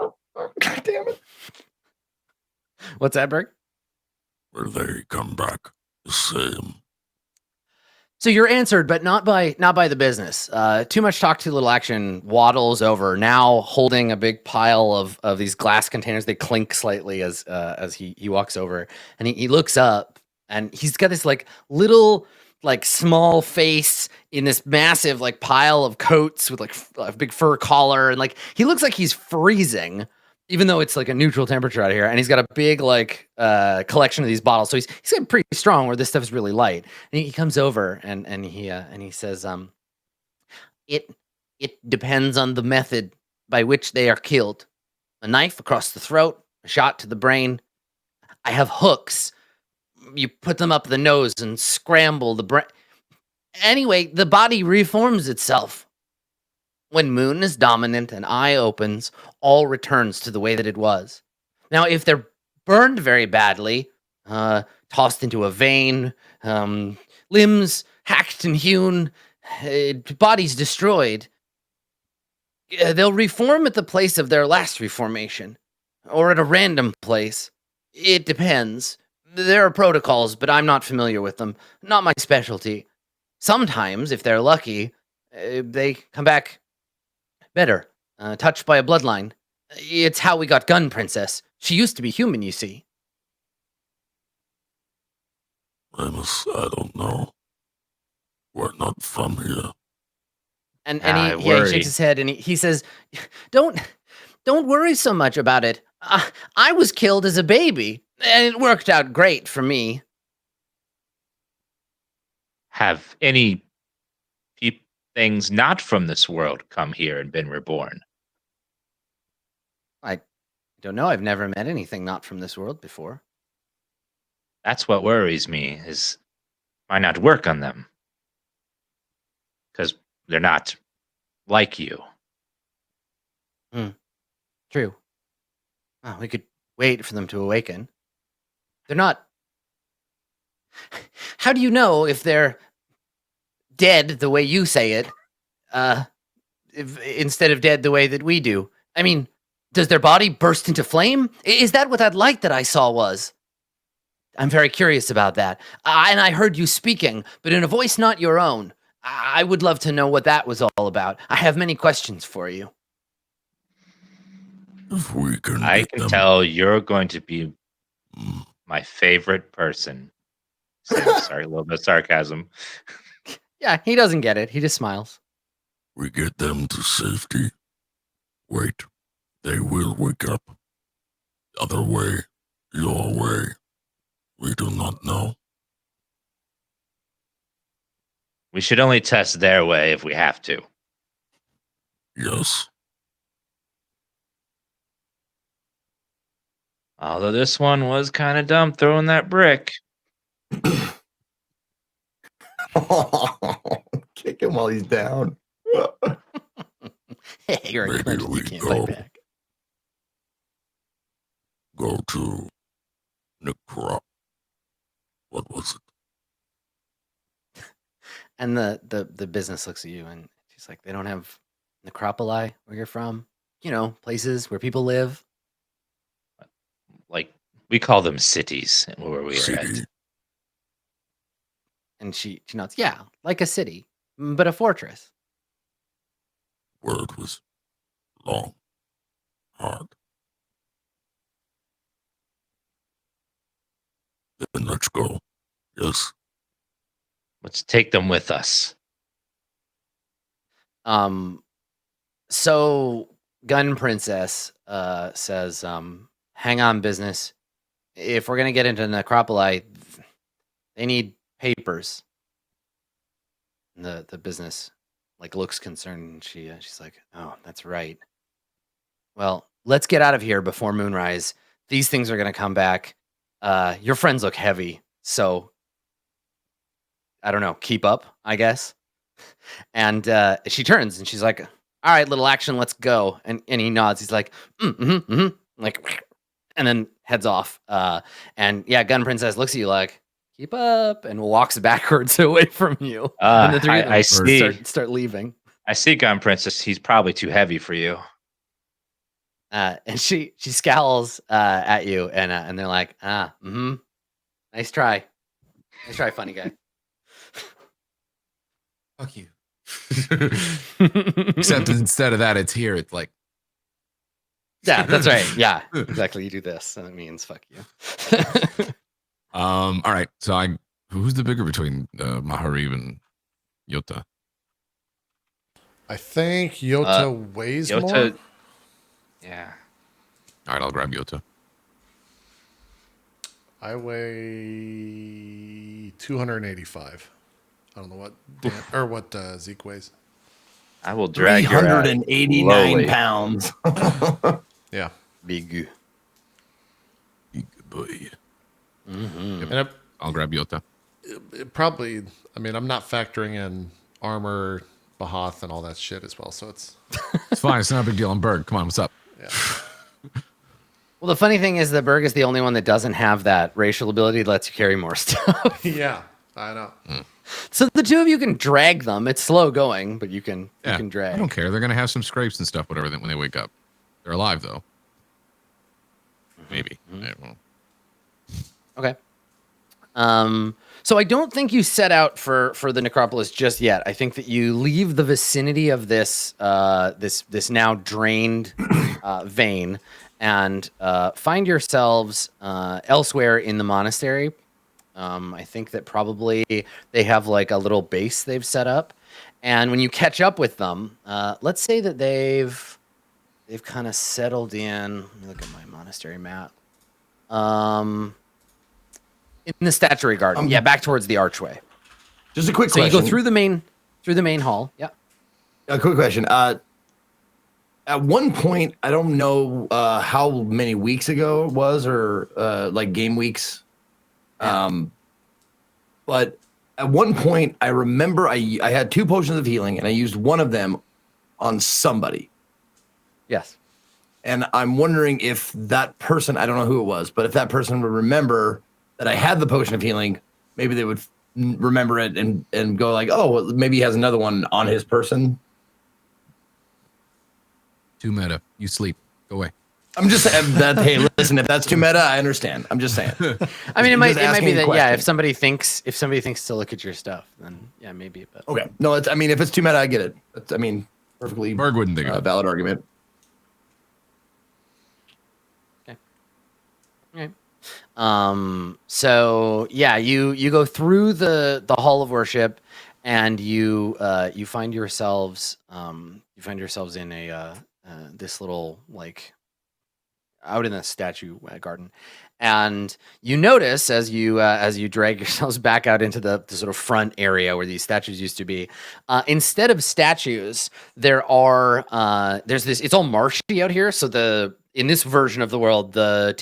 God damn it. What's that, Berg? Will they come back the same? So you're answered, but not by the business. Too Much Talk, Too Little Action waddles over, now holding a big pile of these glass containers. They clink slightly as he walks over, and he looks up, and he's got this like little like small face in this massive like pile of coats with like a big fur collar, and like he looks like he's freezing, even though it's like a neutral temperature out here. And he's got a big like collection of these bottles, so he's getting pretty strong where this stuff is really light. And he comes over and he says, it depends on the method by which they are killed. A knife across the throat, a shot to the brain. I have hooks. You put them up the nose and scramble the brain. Anyway, the body reforms itself. When moon is dominant and eye opens, all returns to the way that it was. Now, if they're burned very badly, tossed into a vein, limbs hacked and hewn, bodies destroyed, they'll reform at the place of their last reformation, or at a random place. It depends. There are protocols, but I'm not familiar with them. Not my specialty. Sometimes, if they're lucky, they come back better, touched by a bloodline. It's how we got Gun Princess. She used to be human, you see. I don't know. We're not from here. And he shakes his head and he says, Don't worry so much about it. I was killed as a baby, and it worked out great for me. Have any things not from this world come here and been reborn? I don't know. I've never met anything not from this world before. That's what worries me, is why not work on them? Because they're not like you. True. Well, we could wait for them to awaken. They're not... How do you know if they're dead the way you say it, instead of dead the way that we do? I mean, Does their body burst into flame? Is that what that light that I saw was? I'm very curious about that. And I heard you speaking, but in a voice not your own. I would love to know what that was all about. I have many questions for you. If we can I get can them, tell you're going to be my favorite person. Sorry, a little bit of sarcasm. Yeah, he doesn't get it. He just smiles. we get them to safety. Wait, they will wake up. Other way, your way. We do not know. We should only test their way if we have to. Yes. Although this one was kind of dumb throwing that brick. Kick him while he's down. You're a Maybe cunt, you we can't go. fight back. Go to Necrop. What was it? And the business looks at you and she's like, they don't have necropoli where you're from? You know, places where people live. Like, we call them cities where we are City. at. And she nods, yeah, like a city, but a fortress. Word was long, hard. Then let's go. Yes. Let's take them with us. So Gun Princess says, hang on, business. If we're gonna get into necropoli, they need papers. And the business like looks concerned and she's like, oh, that's right. Well, let's get out of here before moonrise. These things are gonna come back. Your friends look heavy, so I don't know, keep up, I guess. And she turns and she's like, all right, little action, let's go. And he nods. He's like, like, and then heads off. And yeah, Gun Princess looks at you like, keep up, and walks backwards away from you. And the three of them I see. start leaving. I see, Gun Princess. He's probably too heavy for you. And she scowls at you, and they're like, nice try, funny guy. Fuck you. Except instead of that, it's here. It's like, Yeah, that's right. Yeah, exactly. You do this, and it means fuck you. all right. So who's the bigger between Maharib and Yota? I think Yota weighs more. Yeah. All right, I'll grab Yota. I weigh 285. I don't know what Zeke weighs. I will drag your ass 389 slowly. pounds. Yeah. Big. Big boy. And I'll grab Yota. it probably, I mean, I'm not factoring in armor, Bahath, and all that shit as well. So it's It's fine. It's not a big deal. I'm Berg. Come on, what's up? yeah. Well, the funny thing is that Berg is the only one that doesn't have that racial ability that lets you carry more stuff. Yeah, I know. So the two of you can drag them. It's slow going, but you can Yeah, drag. I don't care. They're gonna have some scrapes and stuff, whatever. When they wake up, they're alive though. Maybe. I don't know. Okay. So I don't think you set out for the necropolis just yet. I think that you leave the vicinity of this this now drained vein and find yourselves elsewhere in the monastery. I think that probably they have like a little base they've set up, and when you catch up with them, let's say that they've kind of settled in. Let me look at my monastery map. In the statuary garden, yeah, back towards the archway. Just a quick So question. you go through the main hall. Yeah. A quick question. At one point, I don't know how many weeks ago it was, or like game weeks. But at one point, I remember I had 2 potions of healing, and I used one of them on somebody. Yes. And I'm wondering if that person, I don't know who it was, but if that person would remember that I had the potion of healing, maybe they would remember it and go like, oh, well, maybe he has another one on his person. Too meta. You sleep. Go away. I'm just saying that. Hey, listen, if that's too meta, I understand. I'm just saying. I mean, it might Just be asking a that question. if somebody thinks to look at your stuff, then yeah, maybe. But Okay, no, I mean, if it's too meta, I get it. I mean, perfectly Berg wouldn't think of it. valid argument. okay. So yeah, you go through the hall of worship, and you find yourselves in a this little like out in the statue garden, and you notice as you drag yourselves back out into the sort of front area where these statues used to be, instead of statues, there's this. It's all marshy out here, so in this version of the world, the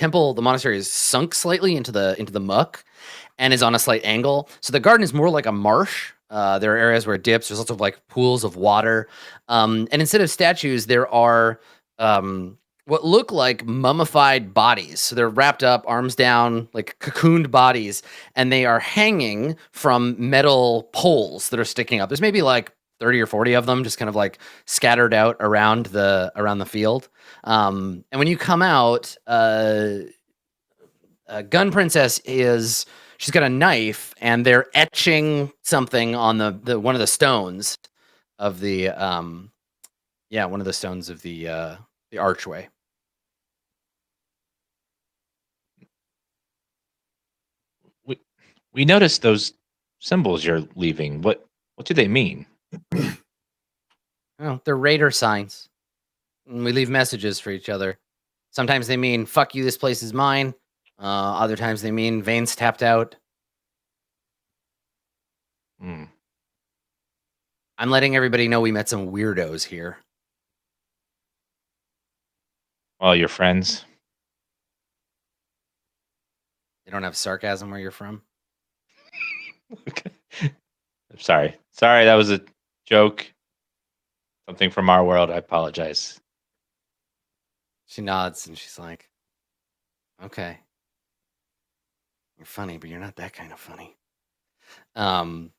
monastery is sunk slightly into the muck, and is on a slight angle. So the garden is more like a marsh. There are areas where it dips. There's lots of like pools of water, and instead of statues, there are what look like mummified bodies. So they're wrapped up, arms down, like cocooned bodies, and they are hanging from metal poles that are sticking up. There's maybe like 30 or 40 of them, just kind of like scattered out around the field. And when you come out, Gun Princess she's got a knife, and they're etching something on the one of the stones of the one of the stones of the archway. We noticed those symbols you're leaving. What do they mean? Well, they're radar signs. And we leave messages for each other. Sometimes they mean "fuck you, this place is mine." Other times they mean "veins tapped out." Hmm. I'm letting everybody know we met some weirdos here. Well, your friends. They don't have sarcasm where you're from. Okay. I'm sorry. Sorry, that was a joke. Something from our world. I apologize. She nods and she's like, "Okay, you're funny, but you're not that kind of funny." And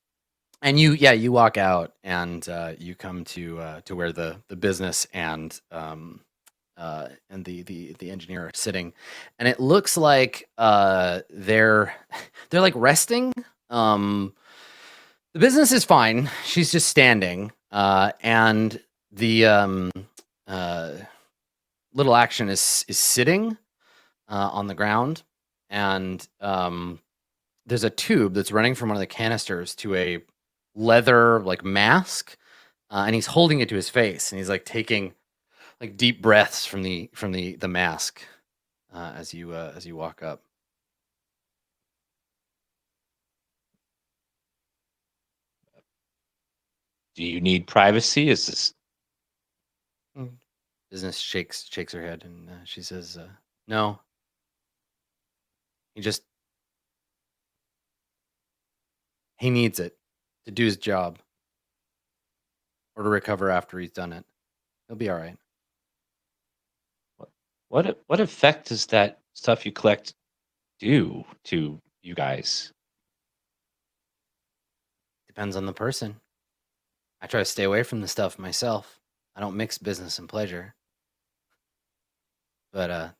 you walk out, and you come to where the business and the engineer are sitting, and it looks like they're like resting. The business is fine; she's just standing, and the little action is sitting on the ground, and there's a tube that's running from one of the canisters to a leather like mask, and he's holding it to his face, and he's like taking like deep breaths from the mask as you walk up. Do you need privacy? Is this Business shakes her head, and she says, "No. He needs it to do his job, or to recover after he's done it. He'll be all right." what effect does that stuff you collect do to you guys? Depends on the person. I try to stay away from the stuff myself. I don't mix business and pleasure. But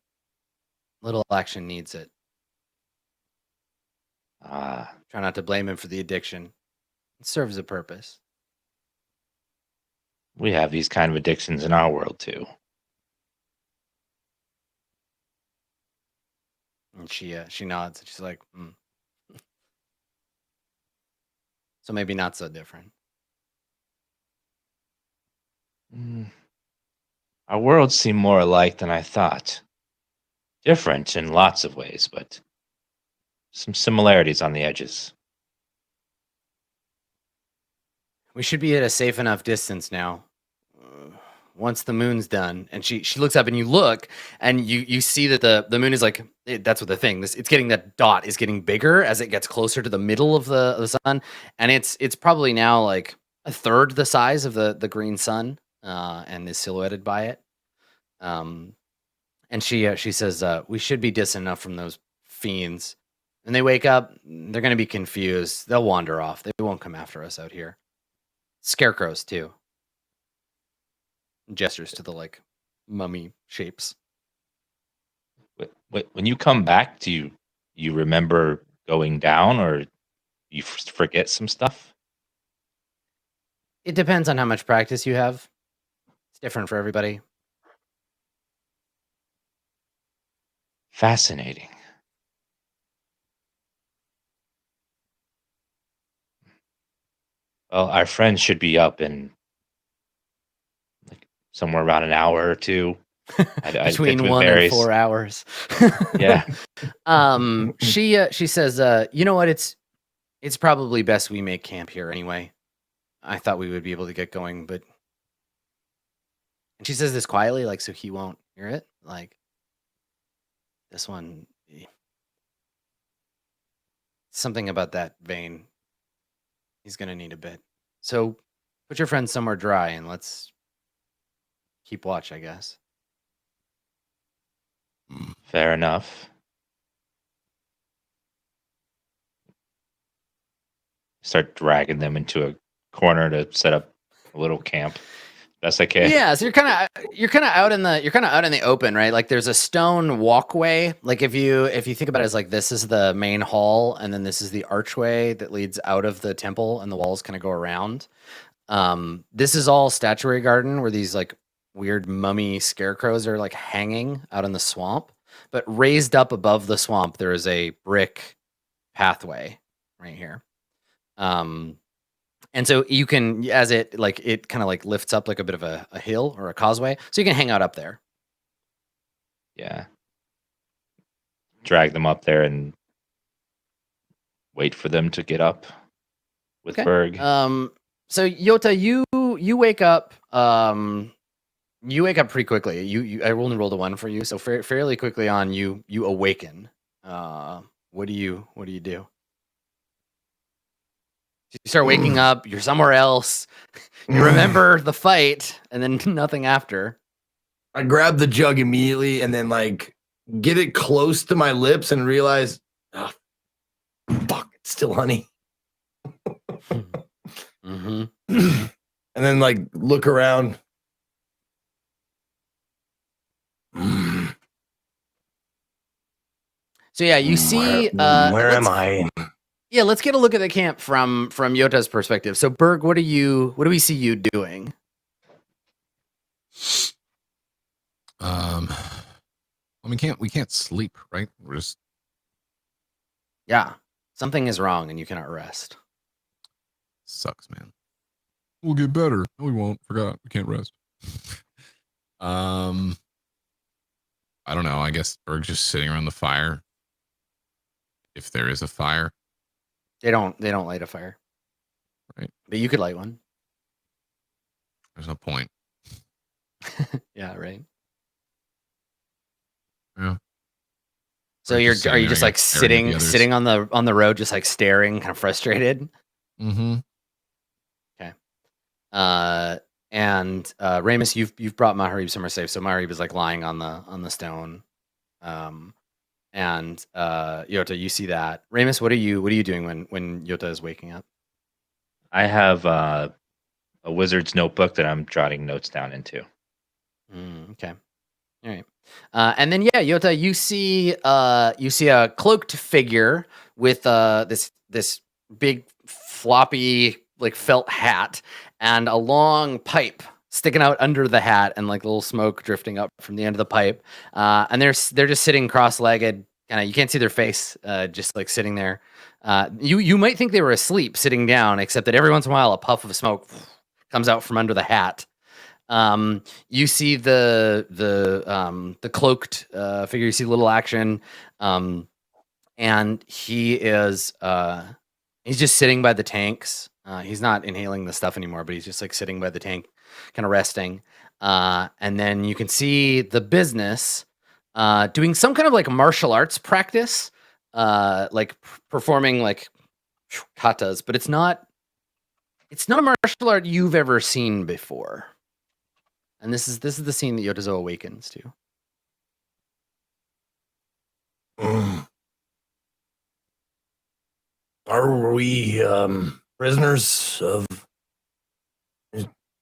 little action needs it. Ah, Try not to blame him for the addiction. It serves a purpose. we have these kind of addictions in our world too. And she nods, and she's like, So maybe not so different. Our worlds seem more alike than I thought. Different in lots of ways, but some similarities on the edges. We should be at a safe enough distance now. Once the moon's done, and she looks up, and you look, and you see that the moon is like, that's what the thing. It's getting, that dot is getting bigger as it gets closer to the middle of the sun, and it's probably now like a third the size of the green sun, and is silhouetted by it. And she says, "We should be distant enough from those fiends. When they wake up, they're going to be confused. They'll wander off. They won't come after us out here. Scarecrows too." Gestures to the like mummy shapes. When you come back, do you remember going down, or you forget some stuff? It depends on how much practice you have. It's different for everybody. Fascinating. Well, our friend should be up in like somewhere around an hour or two. Between 1 and 4 hours. Yeah. She says, you know what? It's probably best we make camp here anyway. I thought we would be able to get going, but. And she says this quietly, like, so he won't hear it. Like, this one, something about that vein. He's gonna need a bit. So, put your friend somewhere dry and let's keep watch, I guess. Fair enough. Start dragging them into a corner to set up a little camp. Best I can. Yeah, so you're kind of out in the open, right? Like there's a stone walkway. Like if you think about it as like this is the main hall, and then this is the archway that leads out of the temple, and the walls kind of go around. This is all statuary garden where these like weird mummy scarecrows are like hanging out in the swamp. But raised up above the swamp, there is a brick pathway right here. And so you can, as it kind of like lifts up like a bit of a hill or a causeway, so you can hang out up there. Yeah. Drag them up there and wait for them to get up with Berg. So Yota, you wake up. You wake up pretty quickly. I only rolled a 1 for you, so fairly quickly on you awaken. What do you do? You start waking up, you're somewhere else, you remember the fight, and then nothing after. I grab the jug immediately and then like get it close to my lips and realize, oh, fuck, it's still honey. Mm-hmm. And then like look around. So yeah, you see where am I? Yeah, let's get a look at the camp from Yota's perspective. So Berg, what do we see you doing? We can't sleep, right? We're just Something is wrong and you cannot rest. sucks, man. We'll get better. No, we won't. Forgot. We can't rest. I don't know. I guess Berg's just sitting around the fire. If there is a fire. They don't light a fire. Right. But you could light one. There's no point. Yeah, right. Yeah. So are you just like sitting on the road, just like staring, kind of frustrated? Mm-hmm. Okay. And Ramus, you've brought Maharib somewhere safe. So Maharib is like lying on the stone. And Yota, you see that. Ramus, what are you doing when Yota is waking up? I have a wizard's notebook that I'm jotting notes down into. Okay. All right. And then Yota, you see a cloaked figure with this big floppy like felt hat and a long pipe sticking out under the hat and like little smoke drifting up from the end of the pipe. And they're just sitting cross-legged. Kind of, you can't see their face, just like sitting there. You might think they were asleep, sitting down, except that every once in a while a puff of smoke comes out from under the hat. You see the cloaked figure. You see little action, and he is he's just sitting by the tanks. He's not inhaling the stuff anymore, but he's just like sitting by the tank, kind of resting. And then you can see the business doing some kind of like martial arts practice, like performing like katas, but it's not a martial art you've ever seen before. And this is the scene that Yotazo awakens to. Are we prisoners of?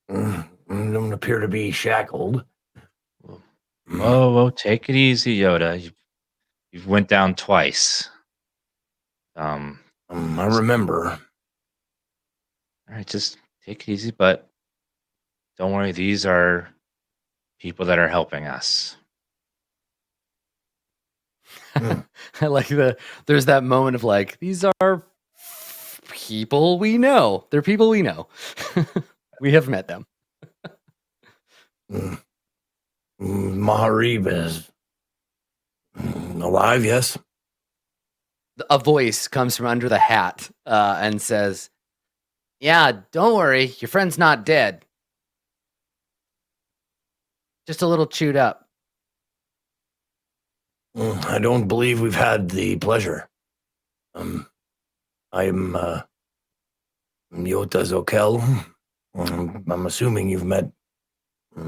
Don't appear to be shackled. Whoa, take it easy, Yoda. You've went down twice. I remember. All right, just take it easy, but don't worry. These are people that are helping us. I like there's that moment of like, these are people we know. They're people we know. We have met them. Maharib is alive, yes? A voice comes from under the hat and says, yeah, don't worry. Your friend's not dead. Just a little chewed up. I don't believe we've had the pleasure. I'm Yota Zokel. I'm assuming you've met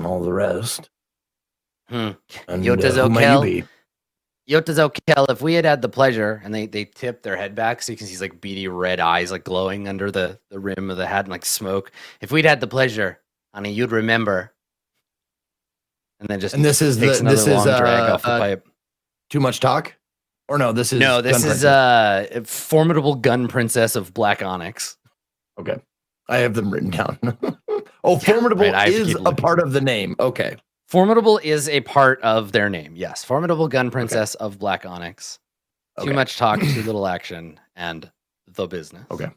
all the rest. And, Yota who might Zokel. you be? Yota Zokel, if we had had the pleasure, and they tip their head back so you can see like beady red eyes like glowing under the rim of the hat and like smoke. If we'd had the pleasure, honey, you'd remember. And then just This is takes another long drag off the pipe. Too much talk? Or no, this is This Gun is Princess. formidable gun princess of Black Onyx. Okay. I have them written down. Formidable right, I have to is keep a looking. part of the name. Okay. Formidable is a part of their name. Yes, formidable gun princess of Black Onyx. Too Okay. much talk, too little action, and the business. Okay.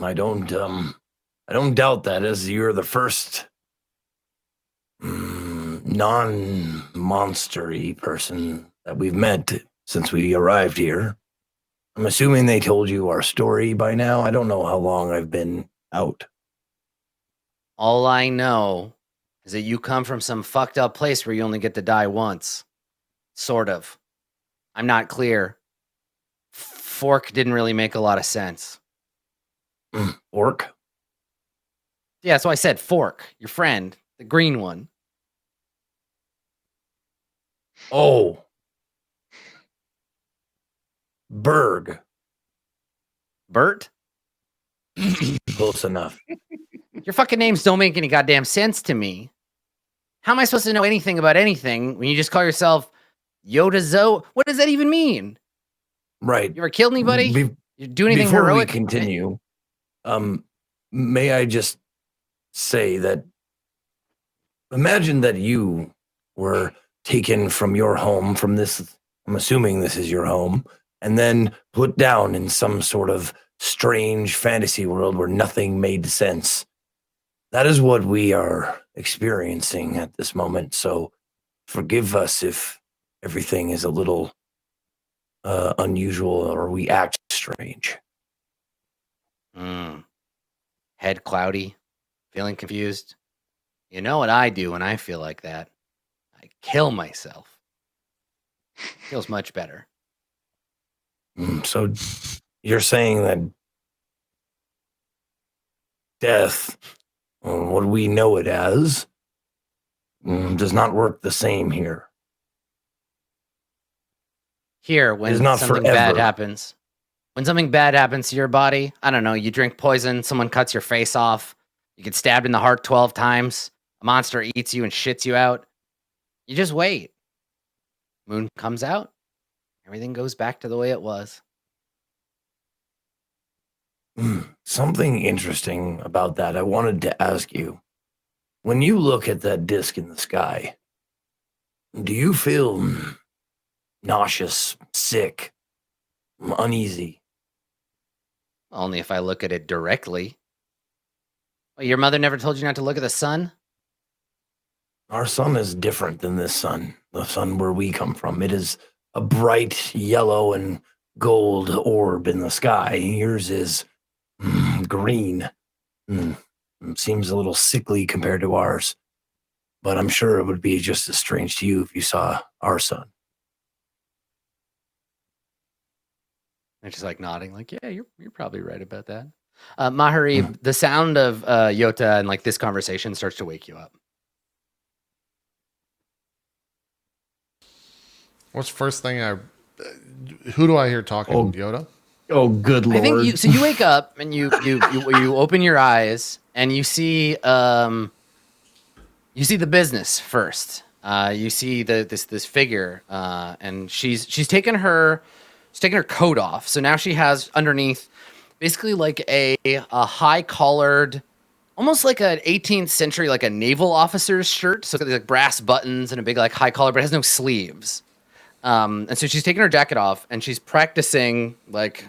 I don't doubt that, as you're the first non-monster-y person that we've met since we arrived here. I'm assuming they told you our story by now. I don't know how long I've been out. All I know is that you come from some fucked up place where you only get to die once. Sort of. I'm not clear. Fork didn't really make a lot of sense. Orc? Yeah, so I said Fork, your friend, the green one. Oh. Berg. Bert? Close enough. Your fucking names don't make any goddamn sense to me. How am I supposed to know anything about anything when you just call yourself Yoda Zo? What does that even mean? Right. You ever killed anybody? You do anything Before heroic? we continue, may I just say that imagine that you were taken from your home, from this, I'm assuming this is your home, and then put down in some sort of strange fantasy world where nothing made sense. That is what we are experiencing at this moment. So forgive us if everything is a little unusual or we act strange. Head cloudy, feeling confused. You know what I do when I feel like that? I kill myself. Feels much better. So you're saying that death, what we know it as, does not work the same here. Here, when It's not something forever. bad happens. When something bad happens to your body, I don't know, you drink poison, someone cuts your face off, you get stabbed in the heart 12 times, a monster eats you and shits you out. You just wait. Moon comes out, everything goes back to the way it was. Something interesting about that I wanted to ask you. When you look at that disc in the sky, do you feel nauseous, sick, uneasy? Only if I look at it directly. Well, your mother never told you not to look at the sun? Our sun is different than this sun, the sun where we come from. It is a bright yellow and gold orb in the sky. Yours is green. Seems a little sickly compared to ours. But I'm sure it would be just as strange to you if you saw our sun. They're just like nodding, like, yeah, you're probably right about that. Maharib, the sound of Yota and like this conversation starts to wake you up. What's the first thing who do I hear talking? Oh. Yoda? Oh, good lord. I think you wake up and you open your eyes and you see the business first. you see this figure, and she's taken her coat off. So now she has underneath basically like a high collared, almost like an 18th century like a naval officer's shirt. So it's got these like brass buttons and a big like high collar, but it has no sleeves. And so she's taking her jacket off and she's practicing like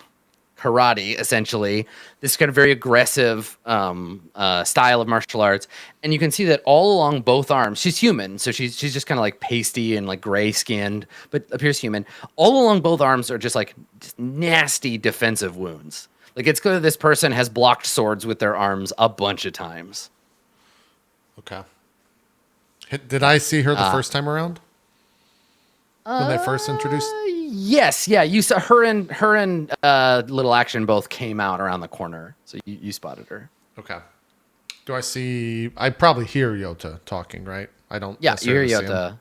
karate, essentially, this kind of very aggressive style of martial arts. And you can see that all along both arms, she's human, so she's just kind of like pasty and like gray skinned, but appears human. All along both arms are just nasty defensive wounds. Like it's clear this person has blocked swords with their arms a bunch of times. Okay. Did I see her the first time around? When they first introduced? Yes, yeah. You saw her and Little Action both came out around the corner, so you spotted her. Okay. Do I see? I probably hear Yota talking, right? I don't. Yeah, you hear necessarily see Yota.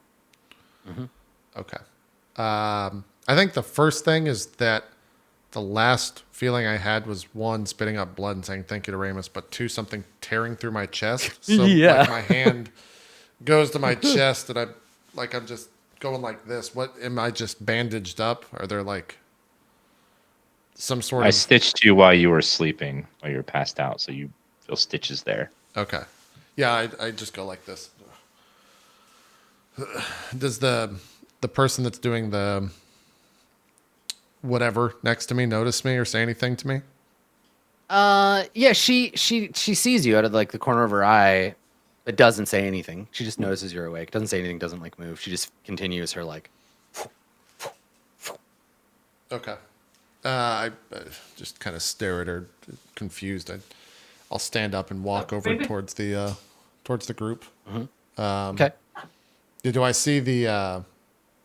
him. Okay. I think the first thing is that the last feeling I had was one, spitting up blood and saying thank you to Ramus, but two, something tearing through my chest. So Yeah. like my hand goes to my chest and I'm just going like this. What, am I just bandaged up? Are there like some sort I of... stitched you while you were sleeping, while you were passed out, so you feel stitches there. Okay. Yeah, I just go like this. Does the person that's doing the whatever next to me notice me or say anything to me? Yeah, she sees you out of like the corner of her eye, but doesn't say anything. She just notices you're awake. Doesn't say anything, doesn't like move. She just continues her like. Okay. I just kind of stare at her, confused. I'll stand up and walk over towards the group. Okay. Do I see the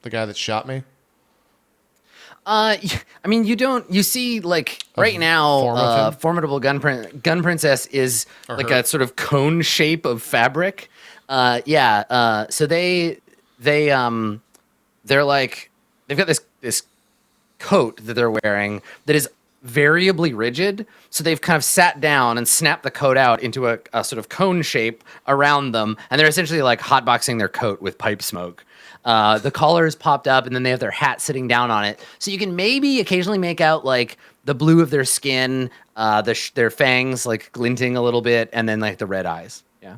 guy that shot me? I mean, you see, like, right form now, of him? Formidable Gun Princess is Or like her? a sort of cone shape of fabric. Yeah. So they're like, they've got this coat that they're wearing that is variably rigid. So they've kind of sat down and snapped the coat out into a sort of cone shape around them. And they're essentially like hotboxing their coat with pipe smoke. The collar is popped up, and then they have their hat sitting down on it. So you can maybe occasionally make out like the blue of their skin, their fangs like glinting a little bit, and then like the red eyes. Yeah,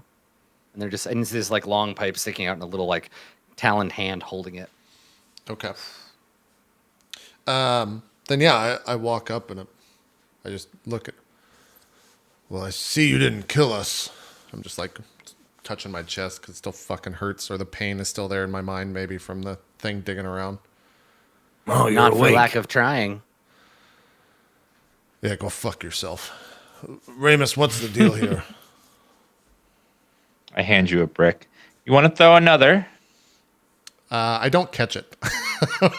and they're just and it's this like long pipe sticking out in a little like taloned hand holding it. Okay. Then yeah, I walk up and I just look at. Well, I see you didn't kill us. I'm just like touching my chest because it still fucking hurts, or the pain is still there in my mind, maybe from the thing digging around. Oh, you're Not awake. for lack of trying. Yeah, go fuck yourself. Ramus, what's the deal here? I hand you a brick. You want to throw another? I don't catch it.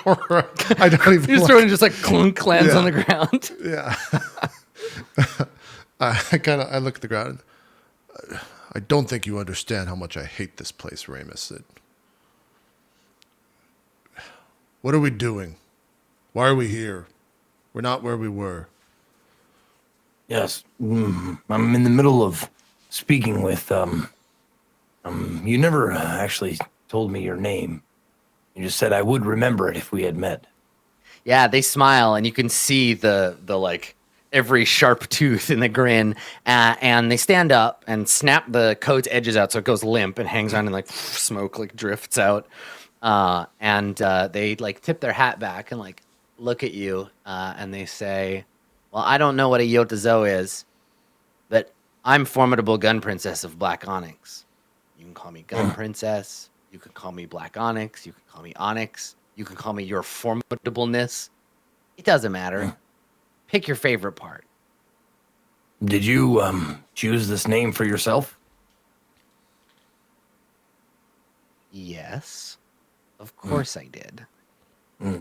Or I don't even. You just throw it and just like clunk lands Yeah. on the ground. Yeah. I look at the ground. I don't think you understand how much I hate this place, Ramus. What are we doing? Why are we here? We're not where we were. Yes, I'm in the middle of speaking with you never actually told me your name. You just said I would remember it if we had met. Yeah, they smile, and you can see the like every sharp tooth in the grin, and they stand up and snap the coat's edges out so it goes limp and hangs on, and like smoke like drifts out. And they like tip their hat back and like look at you, and they say, "Well, I don't know what a Yotazo is, but I'm Formidable Gun Princess of Black Onyx. You can call me Gun Princess. You can call me Black Onyx. You can call me Onyx. You can call me your formidableness. It doesn't matter. Pick your favorite part." Did you choose this name for yourself? Yes, of course I did.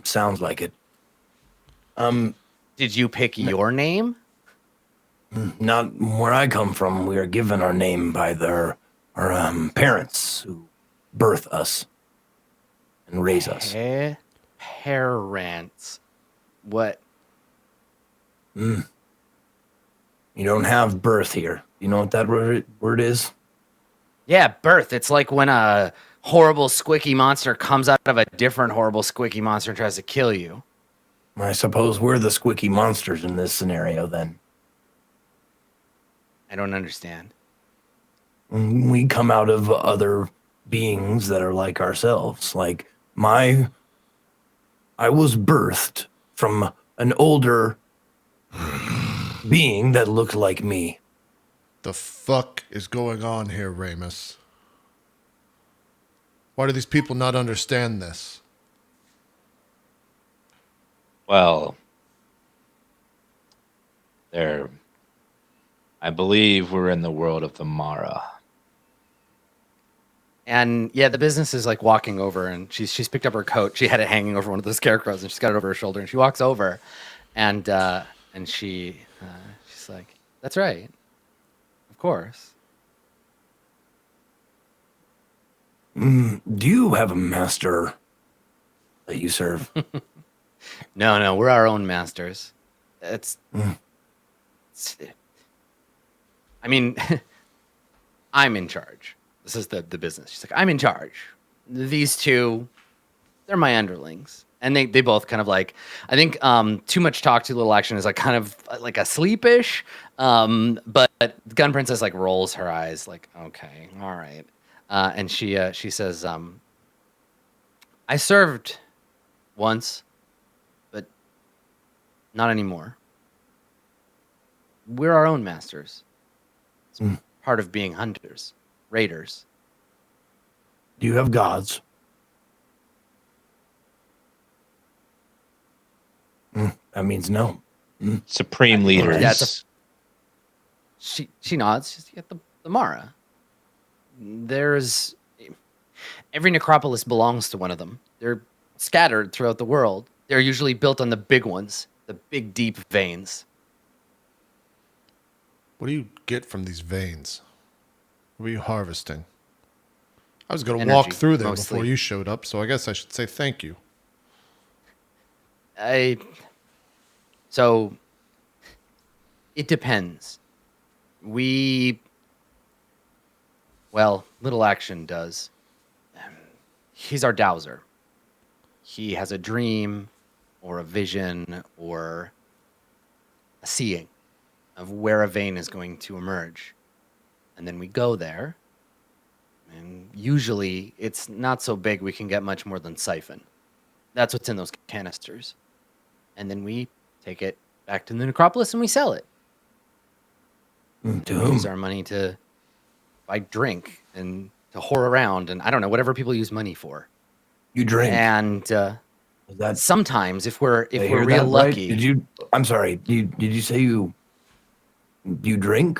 Sounds like it. Did you pick your name? Not where I come from. We are given our name by our parents who birth us and raise us. Parents. What? You don't have birth here. You know what that word is? Yeah, birth. It's like when a horrible squicky monster comes out of a different horrible squicky monster and tries to kill you. I suppose we're the squicky monsters in this scenario then. I don't understand. We come out of other beings that are like ourselves. Like I was birthed from an older being that looked like me. The fuck is going on here, Ramus? Why do these people not understand this? Well, I believe we're in the world of the Mara. And yeah, the business is like walking over, and she's picked up her coat. She had it hanging over one of the scarecrows, and she's got it over her shoulder. And she walks over, and she's like, "That's right, of course." Do you have a master that you serve? No, we're our own masters. I mean, I'm in charge. This is the business. She's like, I'm in charge. These two, they're my underlings. And they both kind of like, I think too much talk, too little action is like kind of like a sleepish. But Gun Princess like rolls her eyes like, okay, all right. And she says, I served once, but not anymore. We're our own masters. It's part of being hunters, raiders. Do you have gods? That means no. Supreme leaders. Yeah, she nods. She's at the Mara. There's every necropolis belongs to one of them. They're scattered throughout the world. They're usually built on the big ones, the big deep veins. What do you get from these veins? What are you harvesting? I was going to Energy, walk through there mostly. before you showed up, so I guess I should say thank you. So it depends. Little Action does. He's our dowser. He has a dream or a vision or a seeing of where a vein is going to emerge. And then we go there. And usually it's not so big we can get much more than siphon. That's what's in those canisters. And then we take it back to the necropolis and we sell it. To We whom? use our money to buy drink and to whore around and I don't know, whatever people use money for. You drink. And That's sometimes if we're Did I hear real that right? lucky, I'm sorry. Did you say you drink?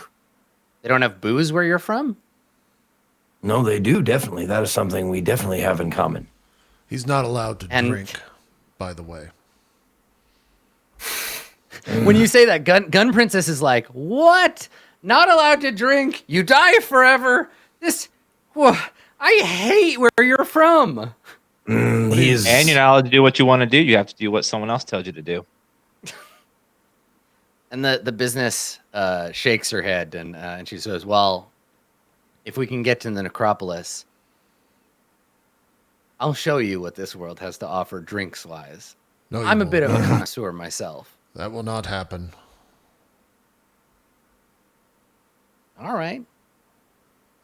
they don't have booze where you're from? No, they do, definitely. That is something we definitely have in common. He's not allowed to And- drink, by the way. When you say that, Gun Princess is like, what? Not allowed to drink? You die forever? I hate where you're from. He's And you're not allowed to do what you want to do. You have to do what someone else tells you to do. And the business shakes her head and she says, well, if we can get to the necropolis, I'll show you what this world has to offer drinks-wise. No, you I'm a bit of a won't. connoisseur myself. That will not happen. All right.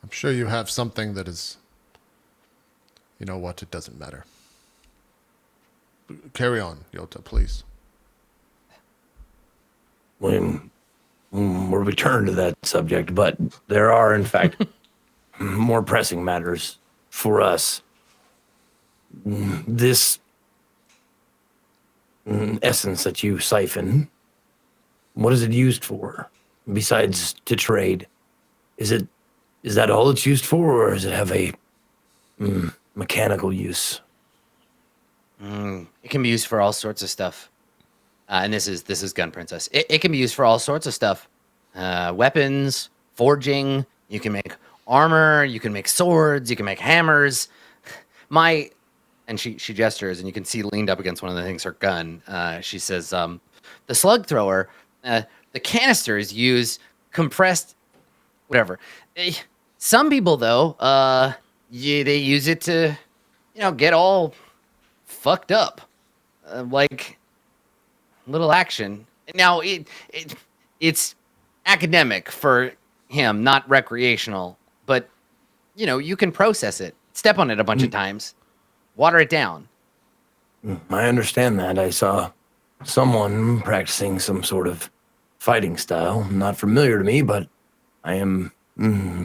I'm sure you have something that is... You know what? It doesn't matter. Carry on, Yota, please. when we'll return to that subject, but there are, in fact, more pressing matters for us. This essence that you siphon, what is it used for besides to trade? Is that all it's used for, or does it have a mechanical use? It can be used for all sorts of stuff. And this is Gun Princess. It can be used for all sorts of stuff. Weapons, forging, you can make armor, you can make swords, you can make hammers. And she gestures, and you can see leaned up against one of the things, her gun. She says, the slug thrower, the canisters use compressed, whatever. Some people, though, they use it to, get all fucked up, like little action. Now it's academic for him, not recreational, but you can process it, step on it a bunch of times, water it down. I understand that. I saw someone practicing some sort of fighting style. Not familiar to me, but I am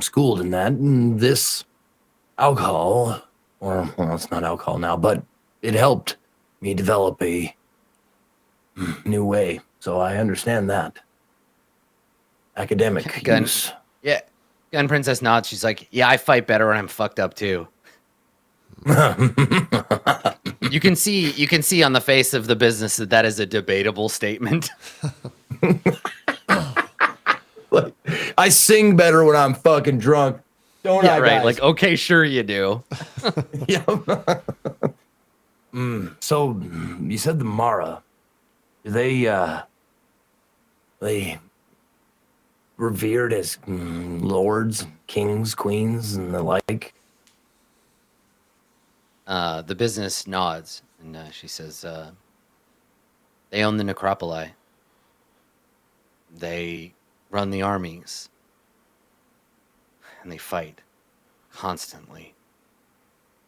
schooled in that. And this alcohol, or, well, it's not alcohol now, but it helped me develop a new way. So I understand that. Academic Gun. use. Yeah. Gun Princess nods. She's like, yeah, I fight better when I'm fucked up too. You can see on the face of the business that is a debatable statement. Like, I sing better when I'm fucking drunk, don't I, right. guys? Like, okay, sure you do. Yeah. So you said the Mara. Do they revered as lords, kings, queens, and the like? The business nods, and she says, they own the necropoli. They run the armies. And they fight constantly.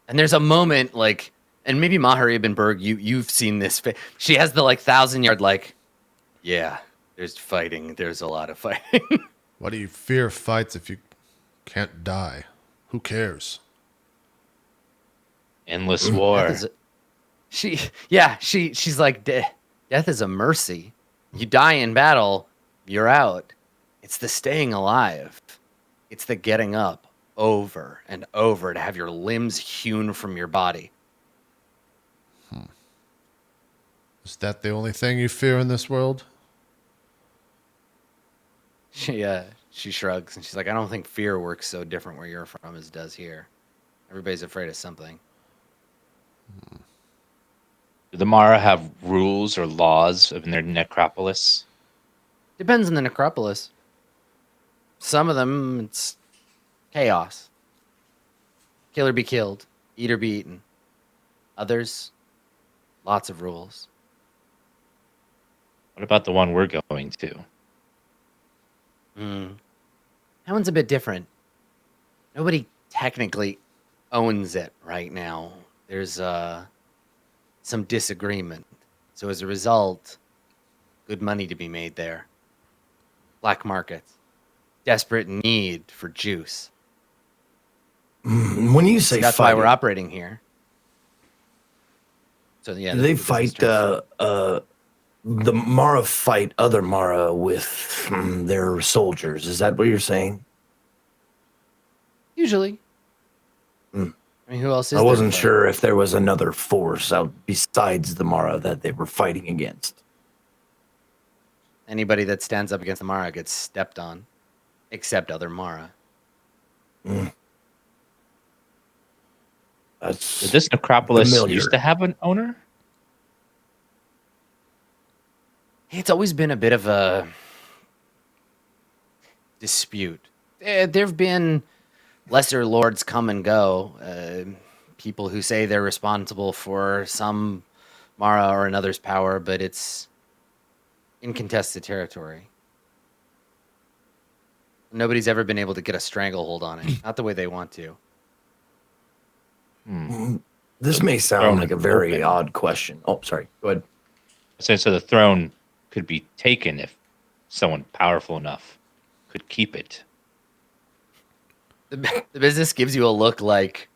And there's a moment, like, and maybe Maher Ibn-Berg, you've seen this. She has the, 1,000-yard, yeah, there's fighting. There's a lot of fighting. Why do you fear fights if you can't die? Who cares? Endless war. She's like, death is a mercy. You die in battle, you're out. It's the staying alive. It's the getting up over and over to have your limbs hewn from your body. Is that the only thing you fear in this world? She shrugs and she's like, I don't think fear works so different where you're from as it does here. Everybody's afraid of something. Do the Mara have rules or laws in their necropolis? Depends on the necropolis. Some of them, it's chaos. Kill or be killed. Eat or be eaten. Others, lots of rules. What about the one we're going to? That one's a bit different. Nobody technically owns it right now. There's some disagreement. So as a result, good money to be made there. Black markets. Desperate need for juice. When you say that's fight, why we're operating here. So yeah, they fight the Mara fight other Mara with their soldiers. Is that what you're saying? Usually. I mean, who else is I there wasn't to fight? sure if there was another force out besides the Mara that they were fighting against. Anybody that stands up against the Mara gets stepped on, except other Mara. That's Did this necropolis familiar. used to have an owner? It's always been a bit of a dispute. There have been lesser lords come and go. People who say they're responsible for some Mara or another's power, but it's in contested territory. Nobody's ever been able to get a stranglehold on it. Not the way they want to. This may sound like a very odd question. Oh, sorry. Go ahead. So the throne could be taken if someone powerful enough could keep it. The business gives you a look like,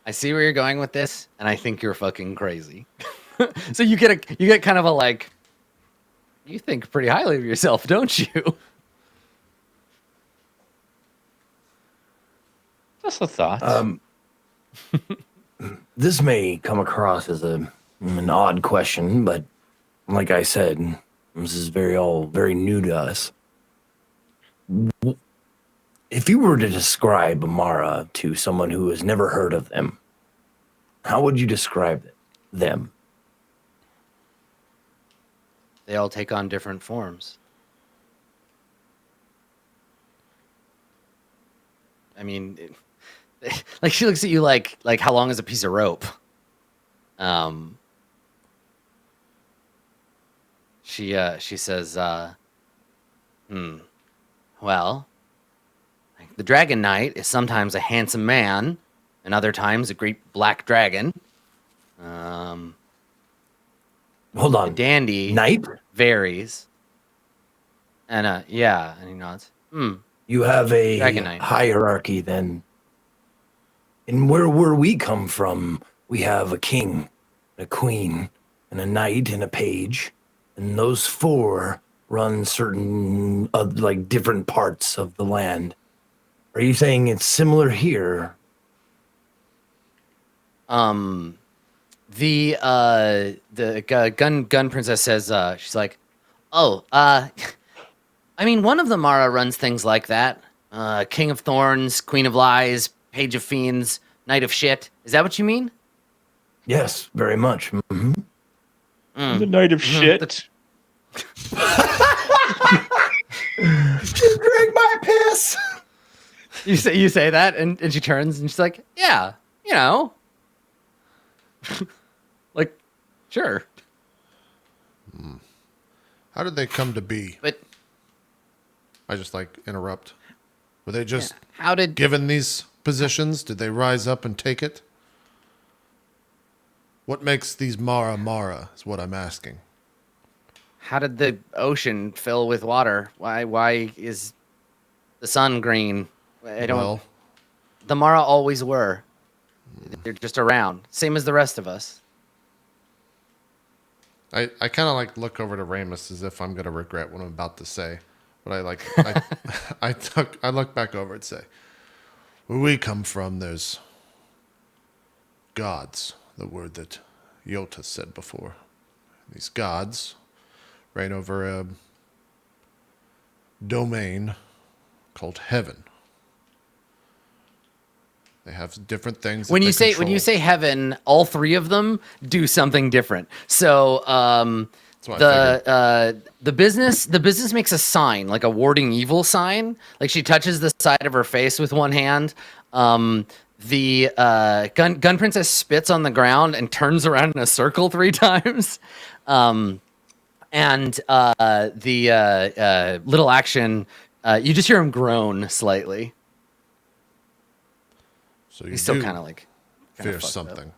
I see where you're going with this, and I think you're fucking crazy. So you get kind of a like, you think pretty highly of yourself, don't you? Just a thought. This may come across as an odd question, but like I said, this is very new to us. If you were to describe Amara to someone who has never heard of them, how would you describe them? They all take on different forms. I mean, like she looks at you like how long is a piece of rope? She says, well, the Dragon Knight is sometimes a handsome man, and other times a great black dragon. Hold The on. dandy Knight? varies. And yeah, and he nods. You have a Dragon Knight. hierarchy then. And where we come from, we have a king, a queen, and a knight and a page. And those four run certain like different parts of the land. Are you saying it's similar here? The gun princess says, she's like, oh, I mean, one of the Mara runs things like that. King of Thorns, Queen of Lies, Page of Fiends, Knight of Shit. Is that what you mean? Yes, very much. Mm-hmm. The night of shit. Just drink my piss. You say that, and she turns and she's like, yeah, you know, like, sure. How did they come to be? But I just interrupt. Were they just how did given these positions? Did they rise up and take it? What makes these Mara is what I'm asking. how did the ocean fill with water? Why is the sun green? I don't. Well, The Mara always were. They're just around, same as the rest of us. I kind of look over to Ramus as if I'm gonna regret what I'm about to say, but I look back over and say, where we come from, there's gods, the word that Yota said before. These gods reign over a domain called heaven. They have different things. When you say heaven, all three of them do something different. So the business makes a sign, like a warding evil sign. Like she touches the side of her face with one hand. The gun princess spits on the ground and turns around in a circle 3 times. And the little action, you just hear him groan slightly. So you He's still do kind of like fear fucked up. something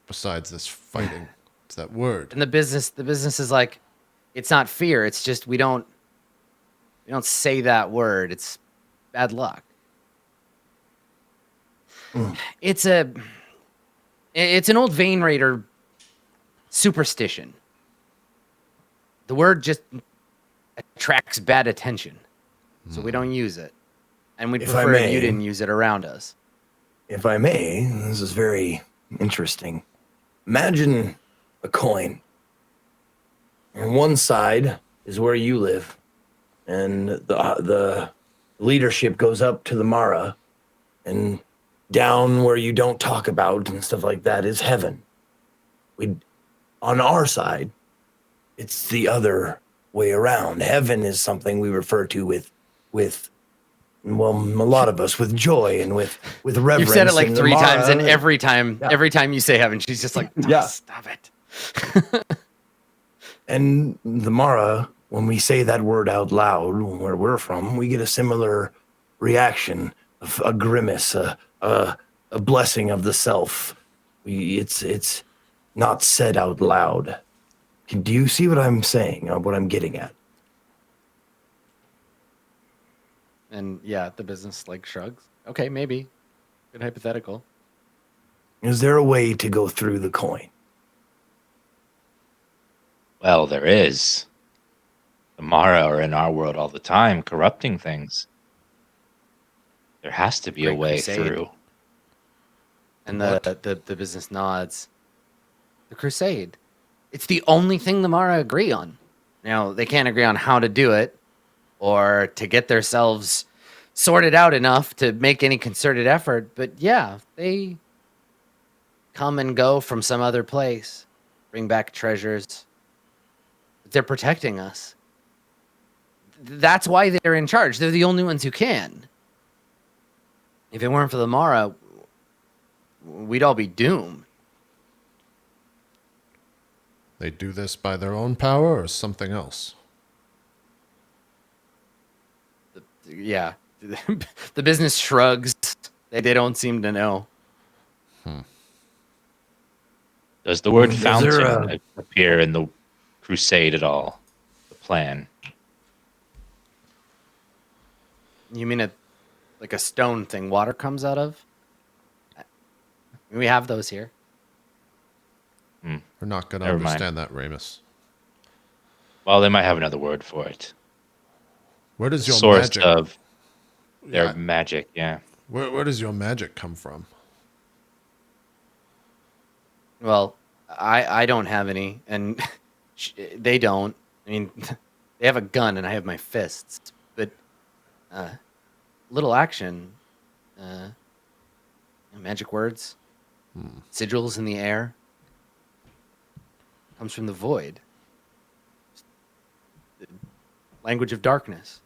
besides this fighting. It's that word. And the business is like, it's not fear. It's just we don't say that word. It's bad luck. It's an old Vein Raider superstition. The word just attracts bad attention, so we don't use it, and we'd If I prefer if may. you didn't use it around us. If I may, this is very interesting. Imagine a coin. On one side is where you live, and the leadership goes up to the Mara, and down where you don't talk about and stuff like that is heaven. On our side, it's the other way around. Heaven is something we refer to with well, a lot of us with joy and with reverence. You've said it like and the 3 times, and Mara- every time you say heaven, she's just like, Yeah. stop it. And the Mara, when we say that word out loud, where we're from, we get a similar reaction, of a grimace, a blessing of the self. It's not said out loud. Do you see what I'm saying? What I'm getting at? And yeah, the business like shrugs. Okay, maybe. Good hypothetical. Is there a way to go through the coin? Well, there is. The Mara are in our world all the time, corrupting things. There has to be a Great way crusade. through. And the business nods. The crusade. It's the only thing the Mara agree on. Now, they can't agree on how to do it or to get themselves sorted out enough to make any concerted effort. But yeah, they come and go from some other place, bring back treasures. They're protecting us. That's why they're in charge. They're the only ones who can. If it weren't for the Mara, we'd all be doomed. They do this by their own power or something else? Yeah. The business shrugs. They don't seem to know. Does the word Is there fountain appear in the crusade at all? The plan. You mean like a stone thing water comes out of? We have those here. We're not going to Never mind. understand that, Ramus. Well, they might have another word for it. Where does your Source magic? of their Yeah. magic, yeah. Where does your magic come from? Well, I don't have any, and they don't. I mean, they have a gun, and I have my fists. But little action, magic words, sigils in the air, comes from the void. The language of darkness.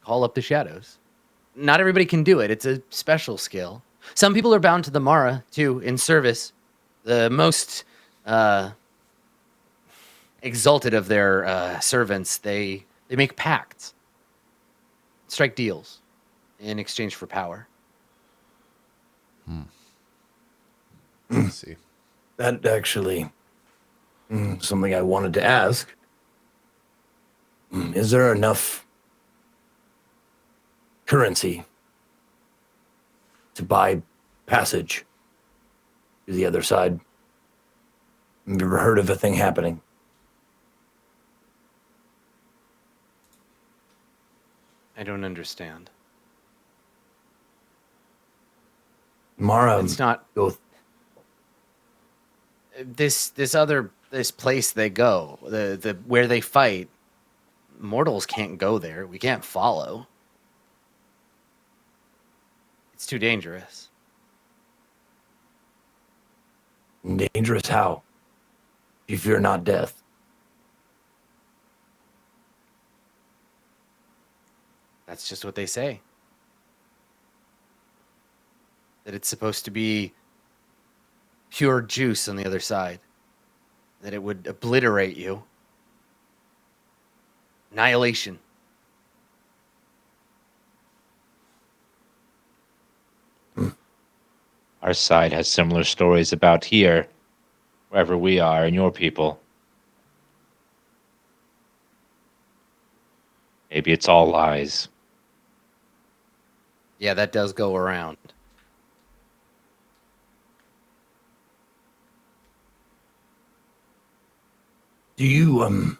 Call up the shadows. Not everybody can do it. It's a special skill. Some people are bound to the Mara, too, in service. The most exalted of their servants, they make pacts, strike deals in exchange for power. Let's see. That actually something I wanted to ask. Is there enough currency to buy passage to the other side? Have you ever heard of a thing happening? I don't understand. Mara, It's not go. this place they go, the where they fight. Mortals can't go there. We can't follow. It's too dangerous. Dangerous how? You fear not death. That's just what they say. That it's supposed to be pure juice on the other side. That it would obliterate you. Annihilation. Our side has similar stories about here, wherever we are, and your people. Maybe it's all lies. Yeah, that does go around. Do you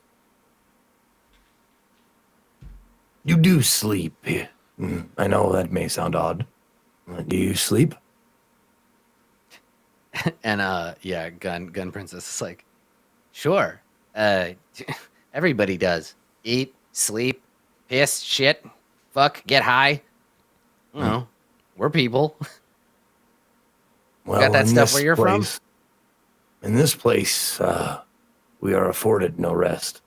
you do sleep? I know that may sound odd. Do you sleep? And yeah, gun princess is like, sure. Everybody does. Eat, sleep, piss, shit, fuck, get high. You know, we're people. Well, Got that in stuff this where you're from? place- In this place, we are afforded no rest.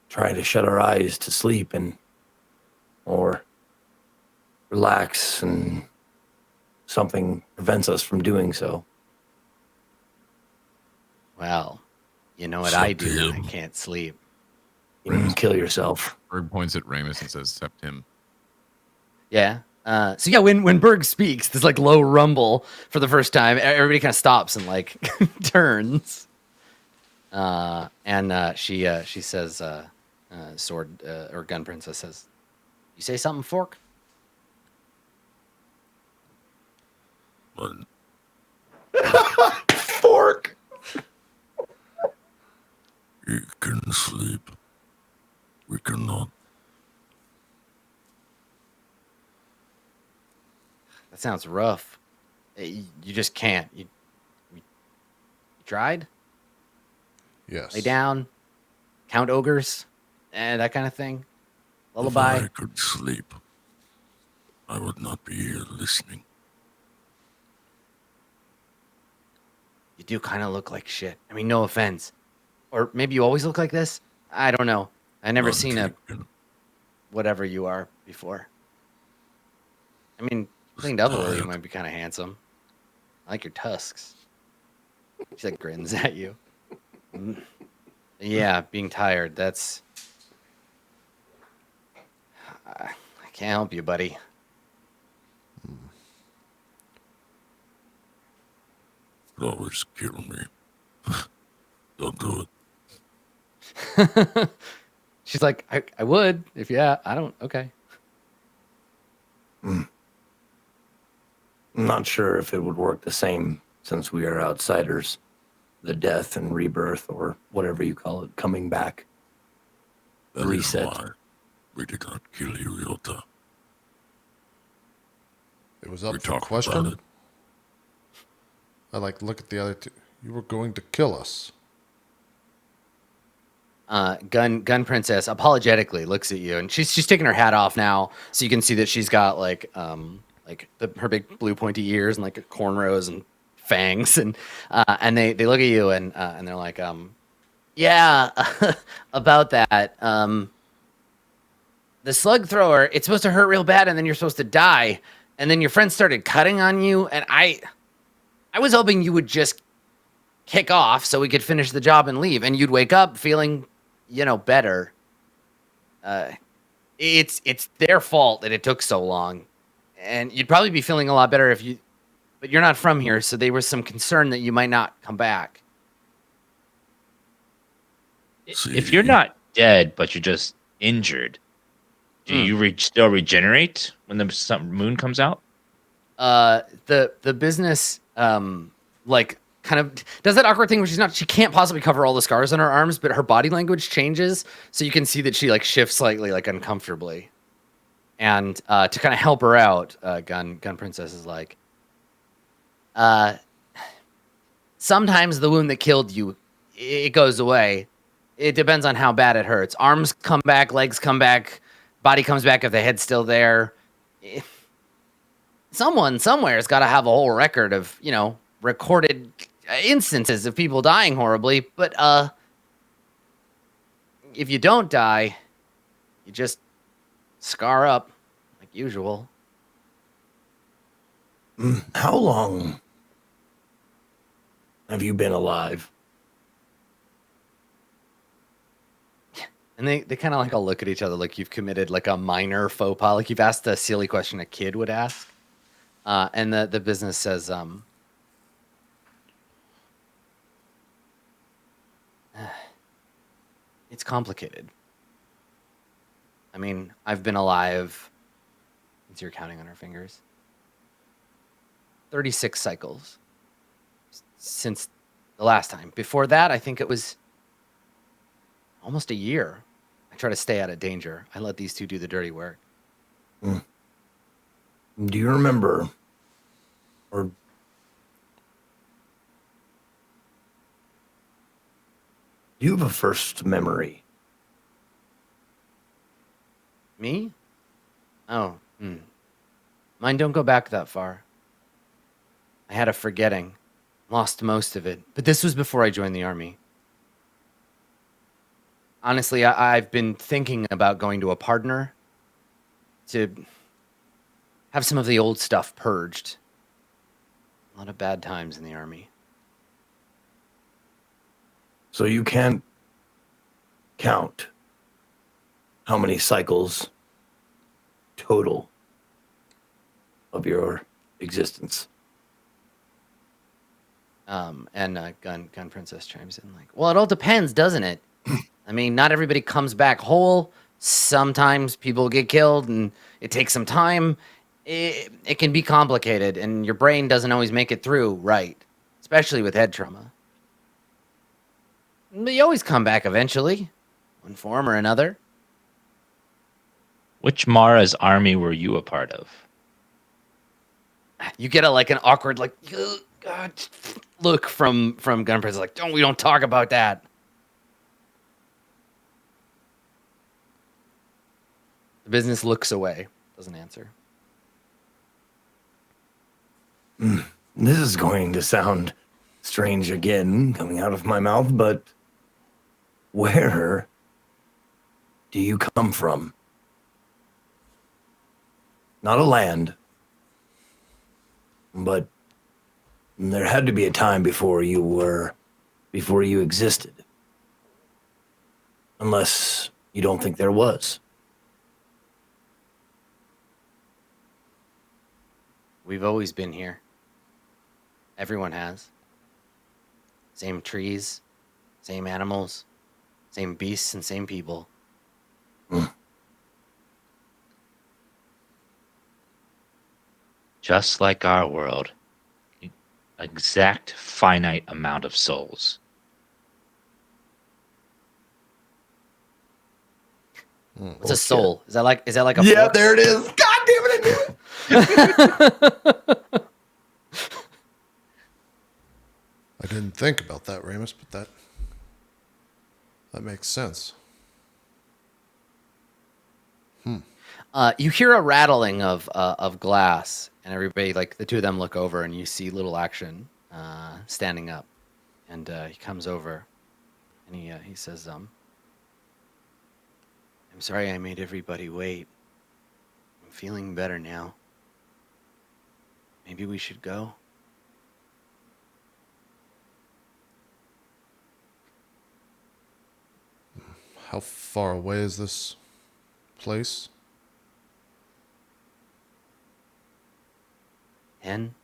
Try to shut our eyes to sleep or relax, and something prevents us from doing so. Well, you know what I do when I Him. can't sleep. Kill yourself. Berg points at Ramus and says, "Except him." Yeah. So yeah, when Berg speaks, this like low rumble for the first time, everybody kind of stops and like turns. And she says, sword or gun princess says, "You say something, Fork?" But Fork. he can sleep. We cannot. That sounds rough. You just can't. You tried? Yes. Lay down, count ogres, and that kind of thing. If Lullaby. I could sleep, I would not be here listening. You do kind of look like shit. I mean, no offense. Or maybe you always look like this? I don't know. I never seen a Untaken. whatever you are before. I mean, Cleaned up a little, you might be kind of handsome. I like your tusks. She like grins at you. Yeah, being tired. That's. I can't help you, buddy. Always kill me. Don't do it. She's like, I would if I don't. Okay. I'm not sure if it would work the same since we are outsiders. The death and rebirth, or whatever you call it, coming back. That is Reset. why we did not kill you, Yota. It was up We for talked about question. it. I like look at the other two. You were going to kill us. Gun Princess apologetically looks at you, and she's taking her hat off now, so you can see that she's got like her big blue pointy ears and like cornrows and fangs, and they look at you and they're like, yeah, about that. The slug thrower, it's supposed to hurt real bad, and then you're supposed to die, and then your friends started cutting on you, and I was hoping you would just kick off so we could finish the job and leave, and you'd wake up feeling, better. It's their fault that it took so long, and you'd probably be feeling a lot better but you're not from here, so there was some concern that you might not come back. If you're not dead, but you're just injured, do you still regenerate when the moon comes out? The business like kind of does that awkward thing where she can't possibly cover all the scars on her arms, but her body language changes, so you can see that she like shifts slightly, like uncomfortably. And to kind of help her out, Gun Princess is like, sometimes the wound that killed you, it goes away. It depends on how bad it hurts. Arms come back, legs come back, body comes back if the head's still there. Someone somewhere has got to have a whole record of, recorded instances of people dying horribly. But if you don't die, you just scar up like usual. How long have you been alive? And they kind of like all look at each other like you've committed like a minor faux pas, like you've asked a silly question a kid would ask. And the business says, it's complicated. I mean, I've been alive, since you're counting on her fingers, 36 cycles since the last time. Before that, I think it was almost a year. I try to stay out of danger. I let these two do the dirty work. Do you remember, or do you have a first memory? Me? Oh, mine don't go back that far. I had a forgetting, lost most of it, but this was before I joined the army. Honestly, I've been thinking about going to a partner to have some of the old stuff purged. A lot of bad times in the army. So you can't count how many cycles total of your existence. And Gun Princess chimes in like, well, it all depends, doesn't it? I mean, not everybody comes back whole. Sometimes people get killed and it takes some time. It can be complicated and your brain doesn't always make it through right, especially with head trauma. But you always come back eventually, one form or another. Which Mara's army were you a part of? You get an awkward look from Gun Princess like, we don't talk about that. The business looks away, doesn't answer. This is going to sound strange again coming out of my mouth, but where do you come from? Not a land, but there had to be a time before you existed. Unless you don't think there was. We've always been here. Everyone has. Same trees, same animals, same beasts, and same people. Just like our world. Exact finite amount of souls. What's a soul? Is that like a Yeah, fork? there it is. God damn it, I knew it. I didn't think about that, Ramus, but that makes sense. You hear a rattling of glass, and everybody, like the two of them, look over, and you see Little Action standing up, and he comes over, and he says, "I'm sorry I made everybody wait. I'm feeling better now. Maybe we should go." How far away is this place? 10,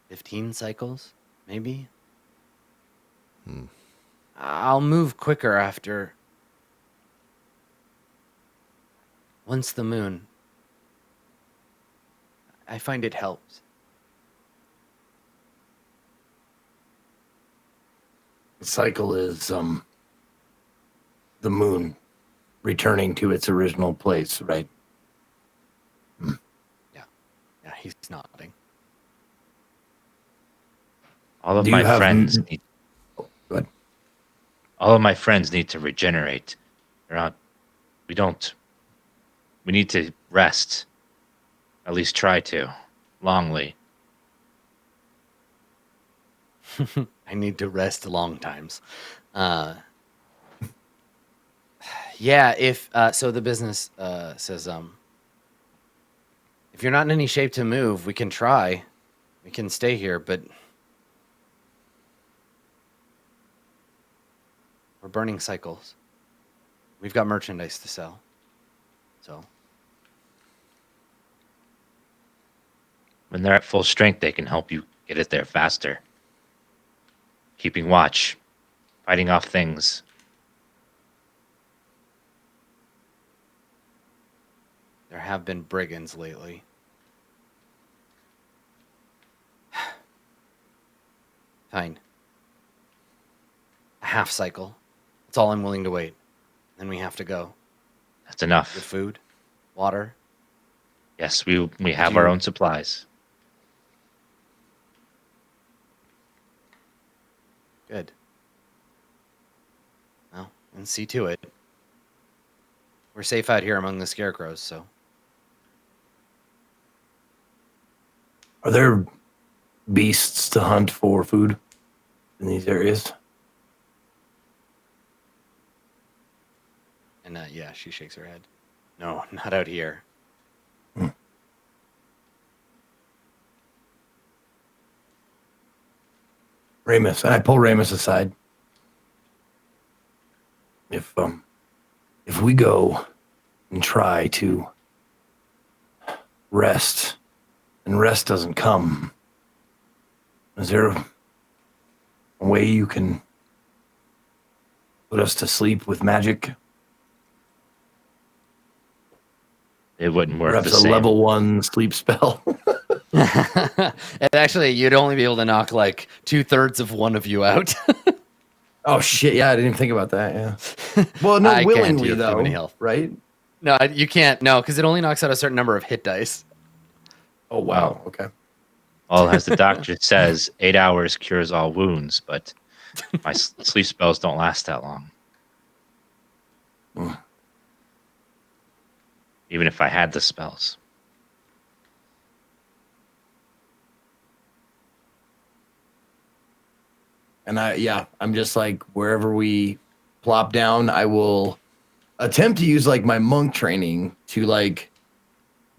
15 cycles, maybe. I'll move quicker after. Once the moon. I find it helps. The cycle is the moon returning to its original place, right? Yeah, he's nodding. All of Do my you have- friends need. Go ahead. All of my friends need to regenerate. They're not. We don't. We need to rest. At least try to. Longly. I need to rest long times. Yeah, if so the business says if you're not in any shape to move, we can try. We can stay here, but we're burning cycles. We've got merchandise to sell. So When they're at full strength, they can help you get it there faster. Keeping watch. Fighting off things. there have been brigands lately. Fine. A half cycle. That's all I'm willing to wait. Then we have to go. That's enough. Good food, water. Yes, we have our own supplies. Good. Well, and see to it. We're safe out here among the scarecrows, so. Are there beasts to hunt for food in these areas? And yeah, she shakes her head. No, not out here. Ramus, and I pull Ramus aside. If we go and try to rest, and rest doesn't come, is there a way you can put us to sleep with magic? It wouldn't work Perhaps the a same. level 1 sleep spell. And actually, you'd only be able to knock like 2/3 of one of you out. Oh shit! Yeah, I didn't even think about that. Yeah. Well, no, I can't willingly do though, human health. right? No, you can't. No, because it only knocks out a certain number of hit dice. Oh wow. Okay. Well, as the doctor says, 8 hours cures all wounds, but my sleep spells don't last that long. Even if I had the spells. And I'm just like, wherever we plop down, I will attempt to use like my monk training to like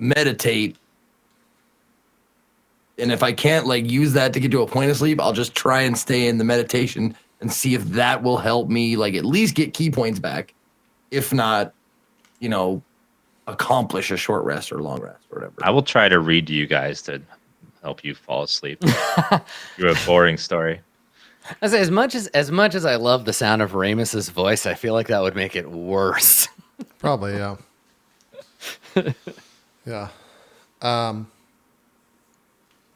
meditate And if I can't like use that to get to a point of sleep, I'll just try and stay in the meditation and see if that will help me like at least get key points back. If not, accomplish a short rest or long rest or whatever. I will try to read to you guys to help you fall asleep. You're a boring story. I say as much as I love the sound of Ramus's voice, I feel like that would make it worse. Probably, yeah. Yeah.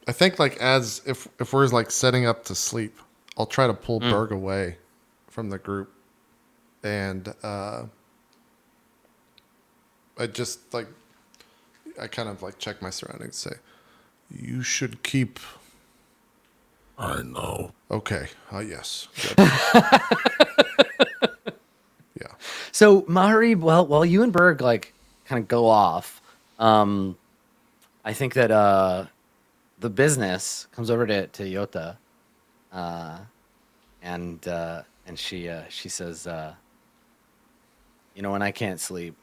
I think like as if we're like setting up to sleep, I'll try to pull Berg away from the group, and I just like I kind of like check my surroundings, say, "You should keep." I know. Okay. Yes. Good. Yeah. So Mahari, while you and Berg like kind of go off, I think that the business comes over to Yota, and she says, when I can't sleep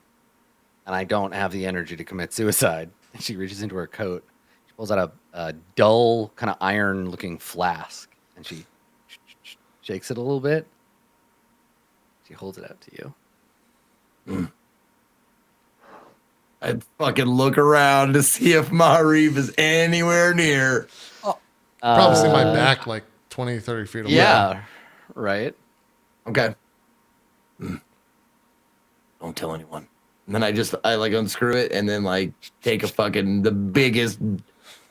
and I don't have the energy to commit suicide, and she reaches into her coat, she pulls out a dull kind of iron looking flask, and she shakes it a little bit. She holds it out to you. I'd fucking look around to see if Maharib is anywhere near. Probably see my back like 20, 30 feet away. Yeah, right. Okay. Don't tell anyone. And then I like unscrew it and then like take the biggest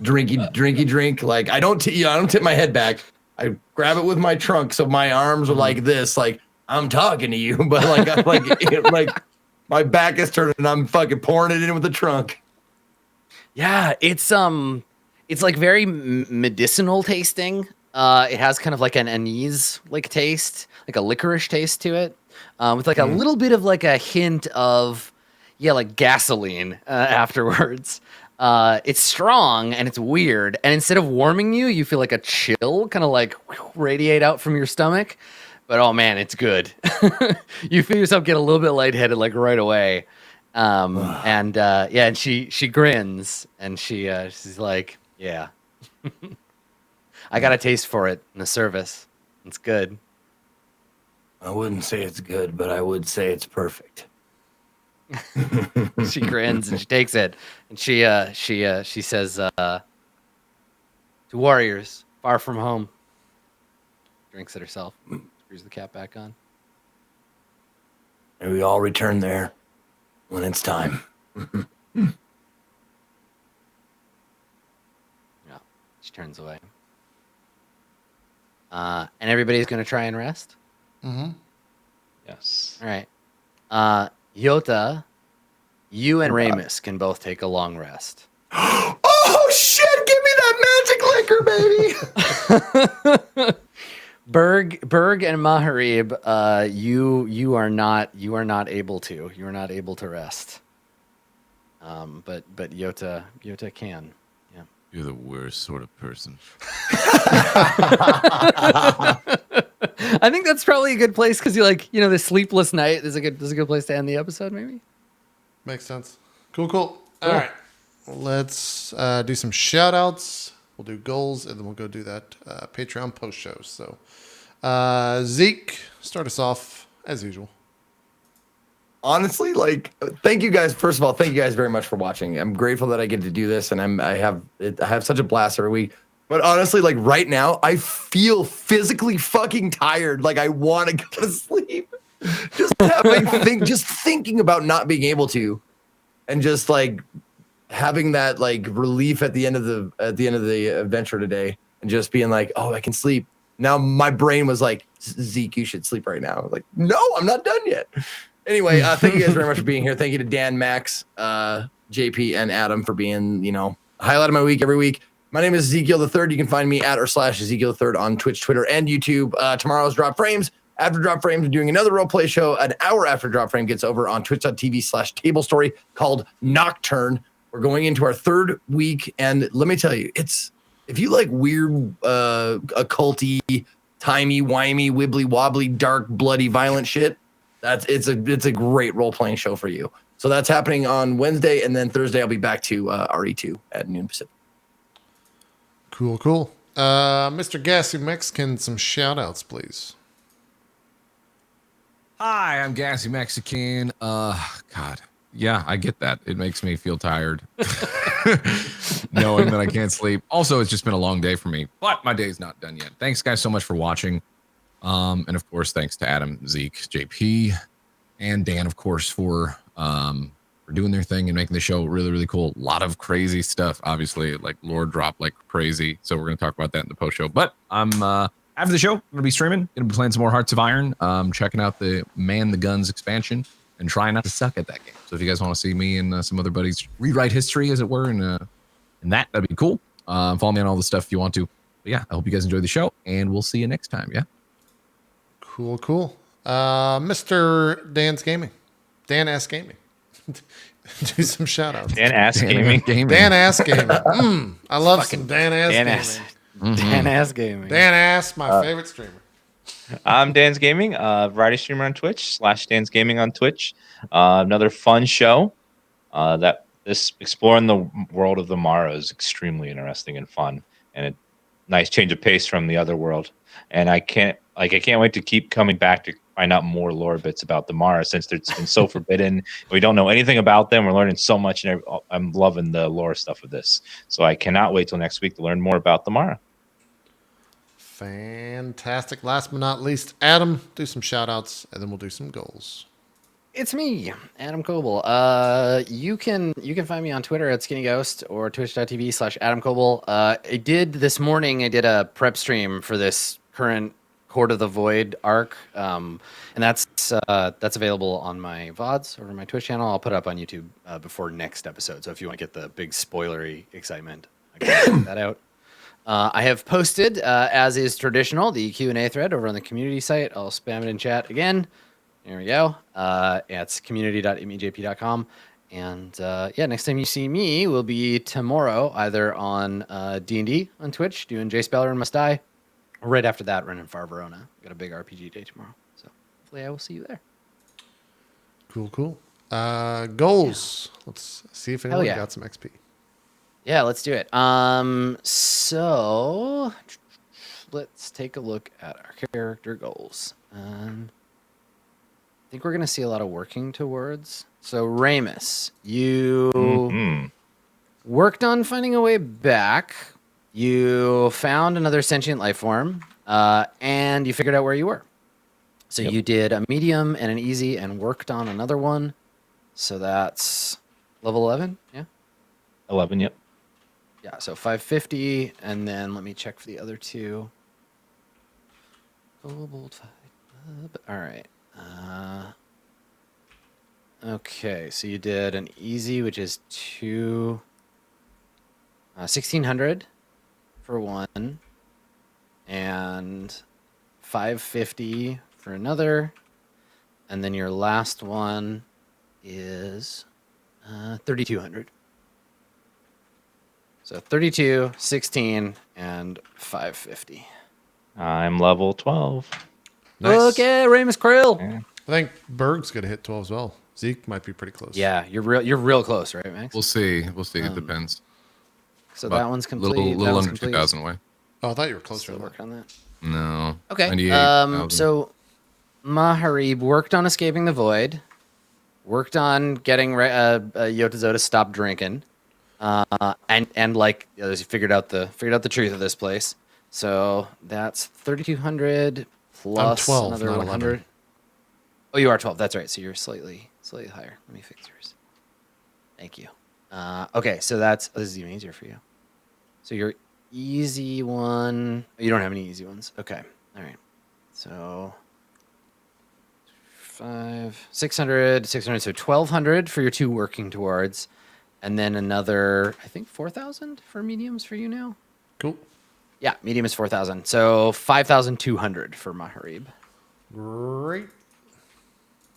drinky drink. Like I don't tip my head back. I grab it with my trunk so my arms are like this, like I'm talking to you, but like my back is turned and I'm fucking pouring it in with the trunk. Yeah, it's like very medicinal tasting. It has kind of like an anise like taste, like a licorice taste to it, with like a little bit of like a hint of like gasoline afterwards. It's strong and it's weird, and instead of warming you, you feel like a chill kind of like radiate out from your stomach. But oh man, it's good. You feel yourself get a little bit lightheaded like right away. And she grins and she's like, yeah. I got a taste for it in the service. It's good. I wouldn't say it's good, but I would say it's perfect. She grins and she takes it, and she says, to warriors far from home. Drinks it herself. Screws the cap back on. And we all return there when it's time. Yeah. She turns away. And everybody's going to try and rest? Mm-hmm. Yes. All right. Yota, you and Ramus can both take a long rest. Oh, shit! Give me that magic liquor, baby! Berg and Maharib, you are not able to. You are not able to rest. But Yota can. Yeah. You're the worst sort of person. I think that's probably a good place because you like, the sleepless night is a good place to end the episode, maybe. Makes sense. Cool. All right. Let's do some shout outs. We'll do goals, and then we'll go do that Patreon post show. So, Zeke, start us off as usual. Honestly, thank you guys. First of all, thank you guys very much for watching. I'm grateful that I get to do this, and I have such a blast every week. But honestly, right now, I feel physically fucking tired. Like I want to go to sleep. Just thinking about not being able to, and just having that relief at the end of the adventure today, and just being like, oh, I can sleep. Now my brain was like, Zeke, you should sleep right now. I was like, no, I'm not done yet. Anyway, thank you guys very much for being here. Thank you to Dan, Max, JP, and Adam for being, highlight of my week every week. My name is Ezekiel the Third. You can find me at /Ezekiel the Third on Twitch, Twitter, and YouTube. Tomorrow's Drop Frames. After Drop Frames, we're doing another role play show an hour after Drop Frame gets over on twitch.tv/Table Story called Nocturne. We're going into our third week, and let me tell you, if you like weird, occulty, timey-wimey, wibbly-wobbly, dark, bloody, violent shit, it's a great role-playing show for you. So that's happening on Wednesday, and then Thursday I'll be back to RE2 at noon Pacific. Cool, cool. Mr. GassyMexican, some shout outs, please. Hi, I'm GassyMexican. God, yeah, I get that. It makes me feel tired knowing that I can't sleep. Also, it's just been a long day for me, but my day's not done yet. Thanks, guys, so much for watching. And of course, thanks to Adam, Zeke, JP, and Dan, of course, for doing their thing and making the show really, really cool. A lot of crazy stuff, obviously, like lore drop like crazy. So we're going to talk about that in the post show. But I'm after the show, I'm going to be streaming, going to be playing some more Hearts of Iron, checking out the Man the Guns expansion, and trying not to suck at that game. So if you guys want to see me and some other buddies rewrite history, as it were, and that'd be cool. Follow me on all the stuff if you want to. But yeah, I hope you guys enjoy the show, and we'll see you next time. Yeah. Cool, cool. Mr. DansGaming. Dan Ass Gaming. Do some shout outs. Dan Ass Gaming. Dan Ass Gaming. I love some Dan Ass Dan Gaming. Ass. Dan Ass Gaming. Dan Ass, my favorite streamer. I'm DansGaming, variety streamer on Twitch / DansGaming on Twitch. Another fun show. That this exploring the world of the Mara is extremely interesting and fun, and a nice change of pace from the other world. And I can't wait to keep coming back to find out more lore bits about the Mara, since it's been so forbidden. We don't know anything about them. We're learning so much, and I'm loving the lore stuff of this. So I cannot wait till next week to learn more about the Mara. Fantastic. Last but not least, Adam, do some shout outs, and then we'll do some goals. It's me, Adam Coble. You can find me on Twitter at skinnyghost or twitch.tv/Adam Coble. I did this morning. I did a prep stream for this current Court of the Void arc, and that's available on my VODs over my Twitch channel. I'll put it up on YouTube before next episode. So if you want to get the big spoilery excitement, I can check that out. I have posted, as is traditional, the Q&A thread over on the community site. I'll spam it in chat again. There we go. It's community.itmeJP.com. And yeah, next time you see me will be tomorrow, either on D&D on Twitch, doing J Speller and Must Die, or right after that, running Far Verona. Got a big RPG day tomorrow. So hopefully I will see you there. Cool, cool. Goals. Yeah. Let's see if anyone got some XP. Yeah, let's do it. So let's take a look at our character goals. I think we're going to see a lot of working towards. So, Ramus, you worked on finding a way back. You found another sentient life form, and you figured out where you were. So you did a medium and an easy and worked on another one. So that's level 11, yeah? 11, yep. Yeah, so 550, and then let me check for the other two. All right. Okay, so you did an easy, which is 1600 for one, and 550 for another, and then your last one is 3200. So 32, 16, and 550. I'm level 12. Nice. Look at Ramus Krill. Yeah. I think Berg's going to hit 12 as well. Zeke might be pretty close. Yeah, you're real close, right, Max? We'll see. It depends. So About that one's complete. Little under 2,000 away. Oh, I thought you were closer Still to work that. on that. No. Okay. 98,000. So Maharib worked on escaping the void, worked on getting Yotazo to stop drinking, and like he figured out the truth of this place. So that's 3,200 plus 12, another not 100. 11. Oh, you are 12. That's right. So you're slightly higher. Let me fix yours. Thank you. Okay, so this is even easier for you. So your easy one. You don't have any easy ones. Okay. All right. So 600, so 1,200 for your two working towards, and then another, I think 4,000 for mediums for you now. Cool. Yeah, medium is 4,000. So 5,200 for Maharib. Great.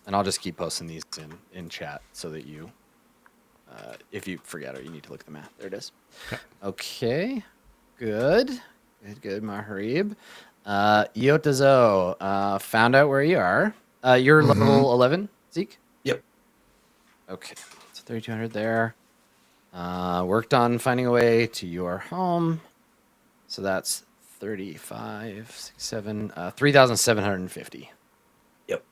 And I'll just keep posting these in chat so that you, if you forget or you need to look at the math, there it is. Okay. Good, Maharib. Yotazo, found out where you are. You're level 11, Zeke? Yep. Okay, so 3,200 there. Worked on finding a way to your home. So that's 35, 6, 7, 3,750. Yep.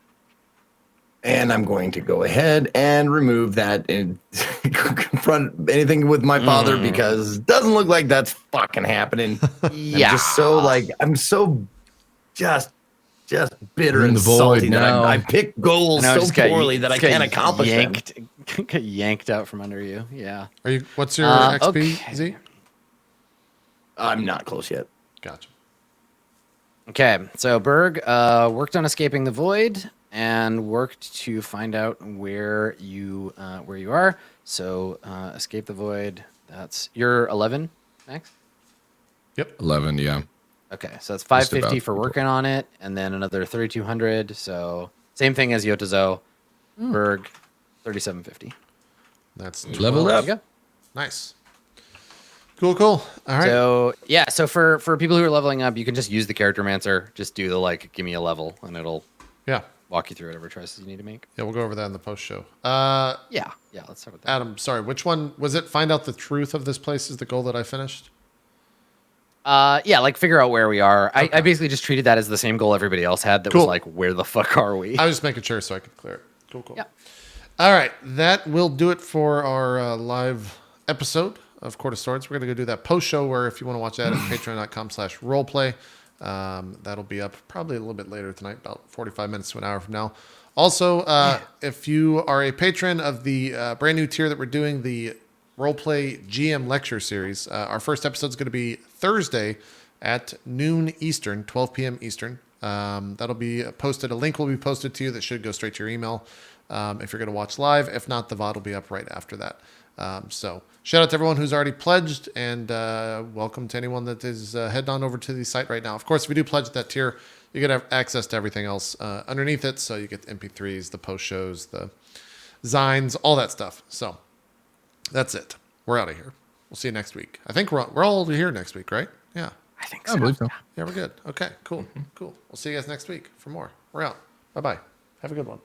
And I'm going to go ahead and remove that and confront anything with my father because it doesn't look like that's fucking happening. Yeah. I'm so just bitter You're in and the void salty now. that I picked goals so poorly that I can't accomplish them. Got yanked out from under you. Yeah. What's your XP, okay. Z? I'm not close yet. Gotcha. Okay, so Berg worked on escaping the void and worked to find out where you are. So escape the void. That's your 11, Max. Yep. 11, yeah. Okay, so that's Just 550 about for to working on it, and then another 3,200. So same thing as Yotazo. Berg, 3,750. That's Leveled 12. up. There you go. Nice. Cool. All right. So yeah, so for people who are leveling up, you can just use the Charactermancer. Just do the give me a level, and it'll Yeah. walk you through whatever choices you need to make. Yeah, we'll go over that in the post show. Yeah, let's start with that. Adam, sorry, which one was it? Find out the truth of this place is the goal that I finished? Yeah, figure out where we are. I basically just treated that as the same goal everybody else had. That Cool. was where the fuck are we? I was just making sure so I could clear it. Cool. Yeah. All right, that will do it for our live episode of Court of Swords. We're going to go do that post show where if you want to watch that at patreon.com/roleplay, that'll be up probably a little bit later tonight, about 45 minutes to an hour from now. Also, if you are a patron of the brand new tier that we're doing, the Roleplay GM lecture series, our first episode is going to be Thursday at noon Eastern, 12 p.m. Eastern. That'll be posted. A link will be posted to you that should go straight to your email if you're going to watch live. If not, the VOD will be up right after that. So shout out to everyone who's already pledged, and welcome to anyone that is heading on over to the site right now. Of course, if you do pledge that tier, you get access to everything else underneath it. So you get the MP3s, the post shows, the Zines, all that stuff. So that's it. We're out of here. We'll see you next week. I think we're all here next week, right? Yeah. I think I believe so. Yeah, we're good. Okay, cool. We'll see you guys next week for more. We're out. Bye-bye. Have a good one.